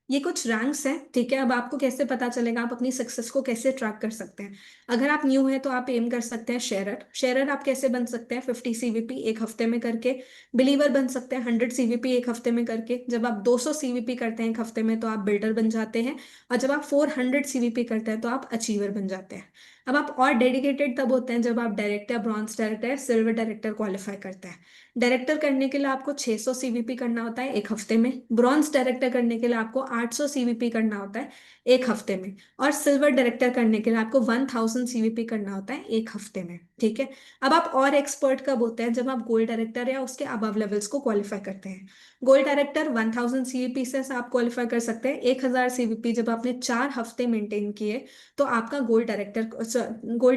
ये कुछ रैंक्स हैं, ठीक है। अब आपको कैसे पता चलेगा, आप अपनी सक्सेस को कैसे ट्रैक कर सकते हैं। अगर आप न्यू हैं तो आप एम कर सकते हैं शेयरर। शेयरर आप कैसे बन सकते हैं, 50 सीवीपी एक हफ्ते में करके। बिलीवर बन सकते हैं 100 सीवीपी एक हफ्ते में करके। जब आप 200 सीवीपी करते हैं एक हफ्ते में तो आप बिल्डर बन जाते हैं। और जब आप 400 सीवीपी करते हैं तो आप अचीवर बन जाते हैं। अब आप और डेडिकेटेड तब होते हैं जब आप director, bronze director, silver director qualify करते हैं। डायरेक्टर करने के लिए आपको 600 सीवीपी करना होता है एक हफ्ते में। ब्रॉन्ज डायरेक्टर करने के लिए आपको 800 सीवीपी करना होता है एक हफ्ते में। और सिल्वर डायरेक्टर करने के लिए आपको 1000 सीवीपी करना होता है एक हफ्ते में, ठीक है। अब आप और एक्सपर्ट कब होते हैं, जब आप गोल्ड डायरेक्टर या उसके अबव लेवल्स को क्वालिफाई करते हैं। गोल्ड डायरेक्टर 1000 सीवीपी से आप क्वालिफाई कर सकते हैं। 1000 सीवीपी जब आपने 4 हफ्ते मेंटेन किए तो आपका गोल्ड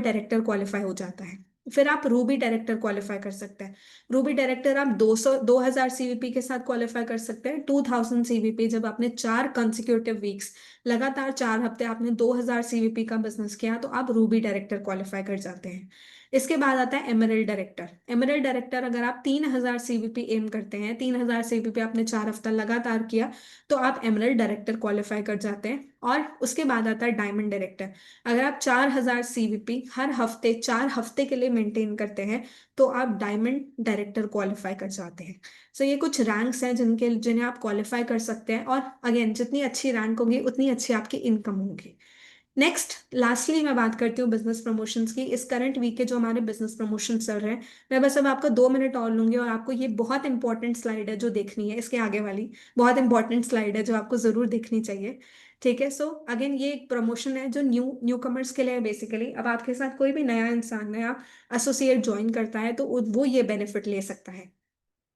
डायरेक्टर क्वालिफाई हो जाता है। फिर आप रूबी डायरेक्टर क्वालिफाई कर सकते हैं। रूबी डायरेक्टर आप 2000 सीवीपी के साथ क्वालिफाई कर सकते हैं। 2000 सीवीपी जब आपने 4 कंसिक्यूटिव वीक्स, लगातार 4 हफ्ते आपने 2000 सीवीपी का बिजनेस किया तो आप रूबी डायरेक्टर क्वालिफाई कर जाते हैं। इसके बाद आता है एमरल्ड डायरेक्टर। एमरल्ड डायरेक्टर अगर आप 3,000 सीवीपी एम करते हैं, 3,000 सीवीपी आपने 4 हफ्ता लगातार किया, तो आप एमरल्ड डायरेक्टर क्वालिफाई कर जाते हैं। और उसके बाद आता है डायमंड डायरेक्टर। अगर आप 4,000 सीवीपी हर हफ्ते 4 हफ्ते के लिए मेंटेन करते हैं, तो आप डायमंड डायरेक्टर क्वालिफाई कर जाते हैं। सो ये कुछ रैंक्स हैं जिन्हें आप क्वालिफाई कर सकते हैं, और अगेन जितनी अच्छी रैंक होगी उतनी अच्छी आपकी इनकम होगी। नेक्स्ट, लास्टली मैं बात करती हूँ बिजनेस प्रमोशंस की। इस करंट वीक के जो हमारे बिजनेस प्रमोशन चल रहे हैं, मैं बस अब आपका 2 मिनट और लूंगी, और आपको ये बहुत इंपॉर्टेंट स्लाइड है जो देखनी है, इसके आगे वाली बहुत इंपॉर्टेंट स्लाइड है जो आपको जरूर देखनी चाहिए। ठीक है, सो अगेन ये एक प्रमोशन है जो न्यू कमर्स के लिए है बेसिकली। अब आपके साथ कोई भी नया इंसान, नया एसोसिएट ज्वाइन करता है, तो वो ये बेनिफिट ले सकता है।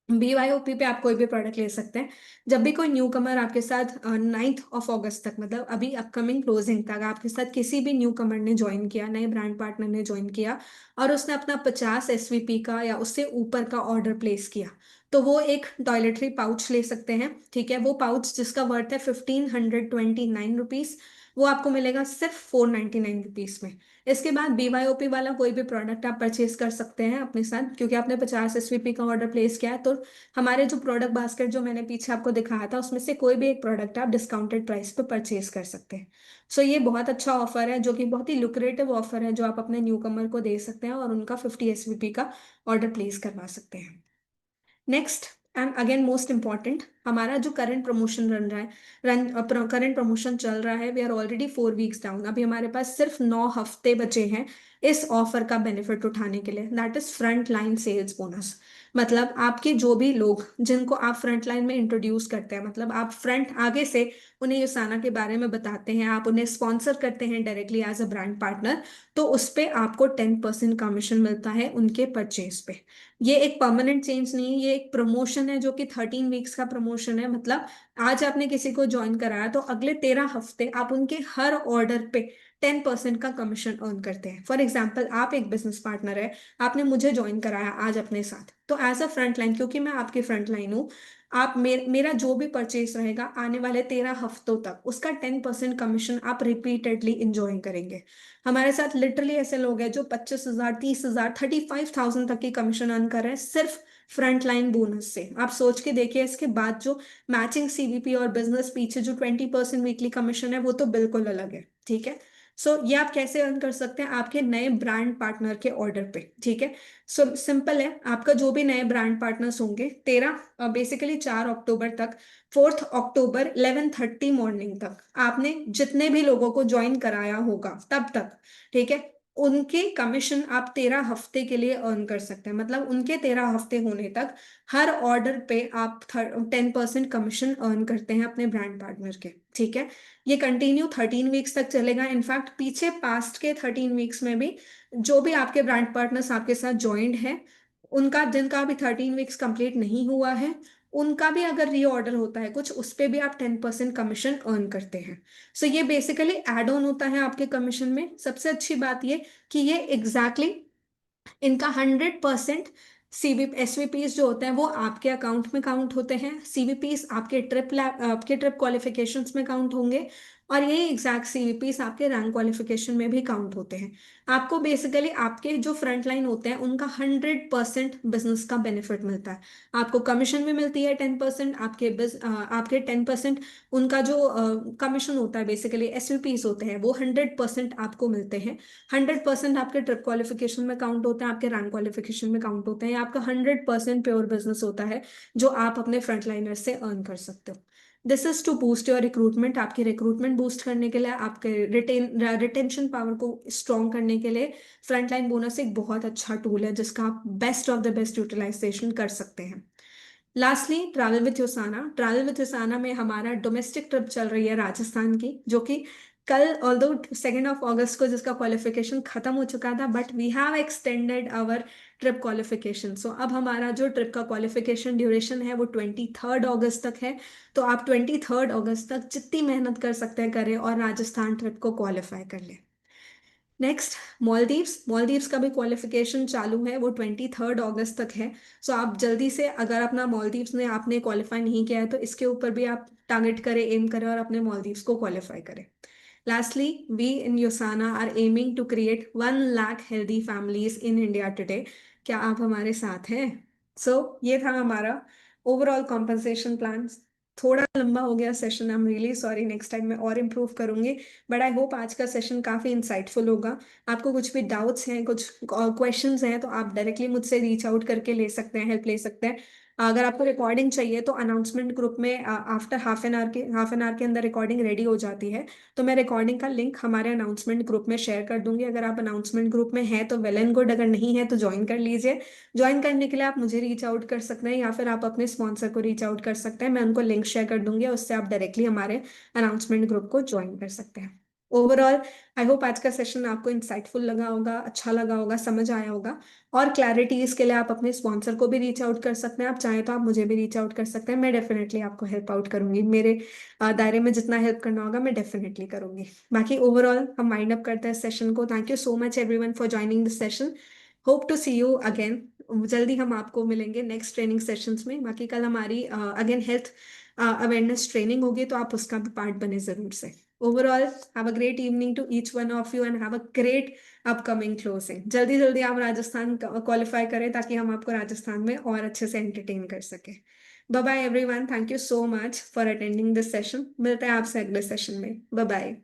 BYOP पे आप कोई भी प्रोडक्ट ले सकते हैं। जब भी कोई न्यू कमर आपके साथ 9 अगस्त तक, मतलब अभी अपकमिंग क्लोजिंग तक आपके साथ किसी भी न्यू कमर ने ज्वाइन किया, नए ब्रांड पार्टनर ने ज्वाइन किया, और उसने अपना 50 SVP का या उससे ऊपर का ऑर्डर प्लेस किया, तो वो एक टॉयलेटरी पाउच ले सकते हैं। ठीक है, वो पाउच जिसका वर्थ है 1,529 रुपीज, वो आपको मिलेगा सिर्फ 499 रुपीज में। इसके बाद BYOP वाला कोई भी प्रोडक्ट आप परचेज कर सकते हैं अपने साथ, क्योंकि आपने 50 SVP का ऑर्डर प्लेस किया है, तो हमारे जो प्रोडक्ट बास्केट जो मैंने पीछे आपको दिखाया था, उसमें से कोई भी एक प्रोडक्ट आप डिस्काउंटेड प्राइस पे परचेज कर सकते हैं। सो ये बहुत अच्छा ऑफर है, जो कि बहुत ही लुक्रेटिव ऑफर है, जो आप अपने न्यू कमर को दे सकते हैं और उनका 50 SVP का ऑर्डर प्लेस करवा सकते हैं। Next and again most important, हमारा जो करंट प्रमोशन रन रहा है, करंट प्रमोशन चल रहा है, we are already 4 weeks down. अभी हमारे पास सिर्फ 9 हफ्ते बचे हैं इस ऑफर का बेनिफिट उठाने के लिए। That is front line sales bonus. मतलब आपके जो भी लोग जिनको आप फ्रंट लाइन में इंट्रोड्यूस करते हैं, मतलब आप फ्रंट आगे से उन्हें युसाना के बारे में बताते हैं, आप उन्हें स्पॉन्सर करते हैं directly as a brand partner, तो उस पे आपको 10% कमीशन मिलता है उनके परचेज पे। ये एक परमानेंट चेंज नहीं है, ये एक प्रमोशन है जो कि 13 वीक्स का प्रमोशन है। मतलब आज आपने किसी को ज्वाइन कराया, तो अगले 13 हफ्ते आप उनके हर ऑर्डर पे 10% का कमीशन अर्न करते हैं। फॉर एग्जाम्पल, आप एक बिजनेस पार्टनर है, आपने मुझे ज्वाइन कराया आज अपने साथ, तो एज अ फ्रंट लाइन, क्योंकि मैं आपकी फ्रंट लाइन हूँ, आप मेरा जो भी परचेज रहेगा आने वाले 13 हफ्तों तक, उसका 10% कमीशन आप रिपीटेडली इंजॉय करेंगे। हमारे साथ लिटरली ऐसे लोग हैं जो 25,000, 30,000, 35,000 तक की कमीशन अर्न कर रहे हैं सिर्फ फ्रंट लाइन बोनस से। आप सोच के देखिए, इसके बाद जो मैचिंग सीवीपी और बिजनेस पीछे जो 20% वीकली कमीशन है, वो तो बिल्कुल अलग है। ठीक है, सो ये आप कैसे अर्न कर सकते हैं? आपके नए ब्रांड पार्टनर के ऑर्डर पे। ठीक है, सो सिंपल है, आपका जो भी नए ब्रांड पार्टनर्स होंगे, बेसिकली 4 अक्टूबर तक, 4 अक्टूबर 11:30 मॉर्निंग तक आपने जितने भी लोगों को ज्वाइन कराया होगा तब तक, ठीक है, उनके कमीशन आप 13 हफ्ते के लिए अर्न कर सकते हैं। मतलब उनके 13 हफ्ते होने तक हर ऑर्डर पे आप 10% कमीशन अर्न करते हैं अपने ब्रांड पार्टनर के। ठीक है, ये कंटिन्यू 13 वीक्स तक चलेगा। इनफैक्ट पीछे पास्ट के 13 वीक्स में भी जो भी आपके ब्रांड पार्टनर्स आपके साथ ज्वाइंट हैं, उनका जिनका अभी 13 वीक्स कंप्लीट नहीं हुआ है, उनका भी अगर रीऑर्डर होता है कुछ, उस पे भी आप 10% कमीशन अर्न करते हैं। सो ये बेसिकली एड ऑन होता है आपके कमीशन में। सबसे अच्छी बात ये कि ये एग्जैक्टली इनका 100% सीवी एसवीपीस जो होते हैं वो आपके अकाउंट में काउंट होते हैं, सीवीपीस आपके ट्रिप क्वालिफिकेशंस में काउंट होंगे, और यही एग्जैक्ट सीवीपीस आपके रैंक क्वालिफिकेशन में भी काउंट होते हैं। आपको बेसिकली आपके जो फ्रंट लाइन होते हैं उनका 100% बिजनेस का बेनिफिट मिलता है। आपको कमीशन भी मिलती है 10%, आपके 10% उनका जो कमीशन होता है, बेसिकली एसवीपीस होते हैं, वो 100% आपको मिलते हैं। 100% आपके ट्रिप क्वालिफिकेशन में काउंट होते हैं, आपके रैंक क्वालिफिकेशन में काउंट होते हैं। आपका 100% प्योर बिजनेस होता है जो आप अपने फ्रंटलाइनर से अर्न कर सकते हो। This is to boost your recruitment. आपकी रिक्रूटमेंट बूस्ट करने के लिए, आपके रिटेंशन पावर को स्ट्रॉन्ग करने के लिए फ्रंटलाइन बोनस एक बहुत अच्छा टूल है जिसका आप best of the best utilisation कर सकते हैं। Lastly, travel with USANA. Travel with USANA में हमारा डोमेस्टिक ट्रिप चल रही है राजस्थान की, जो कि कल, ऑल्दो 2 अगस्त को जिसका क्वालिफिकेशन खत्म हो चुका था, but we have extended our trip qualification. So अब हमारा जो ट्रिप का क्वालिफिकेशन ड्यूरेशन है वो 23 अगस्त तक है। तो आप 23 अगस्त तक जितनी मेहनत कर सकते हैं करें और राजस्थान ट्रिप को क्वालिफाई कर लें। Next, Maldives. मॉलदीव्स का भी क्वालिफिकेशन चालू है, वो 23 अगस्त तक है। सो आप जल्दी से, अगर अपना मॉलदीव्स ने आपने क्वालिफाई नहीं किया है, तो इसके ऊपर भी आप टारगेट करें, एम करें और अपने मॉलदीव्स को क्वालिफाई करें। Lastly, we in Yosana are aiming to create 1 lakh healthy families in India today. क्या आप हमारे साथ हैं? ये था हमारा ओवरऑल कॉम्पनसेशन प्लान। थोड़ा लंबा हो गया session, I am really sorry, next time मैं और इम्प्रूव करूंगी। बट आई होप आज का सेशन काफी इंसाइटफुल होगा। आपको कुछ भी डाउट्स हैं, कुछ क्वेश्चंस हैं, तो आप डायरेक्टली मुझसे रीच आउट करके ले सकते हैं, हेल्प ले सकते हैं। अगर आपको रिकॉर्डिंग चाहिए तो अनाउंसमेंट ग्रुप में आफ्टर हाफ एन आवर के अंदर रिकॉर्डिंग रेडी हो जाती है। तो मैं रिकॉर्डिंग का लिंक हमारे अनाउंसमेंट ग्रुप में शेयर कर दूंगी। अगर आप अनाउंसमेंट ग्रुप में हैं तो वेल एंड गुड, अगर नहीं है तो ज्वाइन कर लीजिए। ज्वाइन करने के लिए आप मुझे रीच आउट कर सकते हैं या फिर आप अपने स्पॉन्सर को रीच आउट कर सकते हैं। मैं उनको लिंक शेयर कर दूंगी, उससे आप डायरेक्टली हमारे अनाउंसमेंट ग्रुप को ज्वाइन कर सकते हैं। ओवरऑल आई होप आज का सेशन आपको इंसाइटफुल लगा होगा, अच्छा लगा होगा, समझ आया होगा। और क्लैरिटीज के लिए आप अपने स्पॉन्सर को भी रीच आउट कर सकते हैं। आप चाहें तो आप मुझे भी रीच आउट कर सकते हैं। मैं डेफिनेटली आपको हेल्प आउट करूंगी, मेरे दायरे में जितना हेल्प करना होगा मैं डेफिनेटली करूंगी। बाकी ओवरऑल हम वाइंड अप करते हैं सेशन को। Thank you so much everyone for joining this session. Hope to see you again. जल्दी हम आपको मिलेंगे नेक्स्ट ट्रेनिंग सेशंस में। बाकी कल हमारी अगेन हेल्थ अवेयरनेस ट्रेनिंग होगी, तो आप उसका भी पार्ट बने जरूर से। Overall have a great evening to each one of you and have a great upcoming closing. जल्दी जल्दी आप राजस्थान क्वालिफाई करें ताकि हम आपको राजस्थान में और अच्छे से एंटरटेन कर सके। Bye bye everyone, thank you so much for attending this session. मिलते हैं आपसे अगले सेशन में। Bye bye.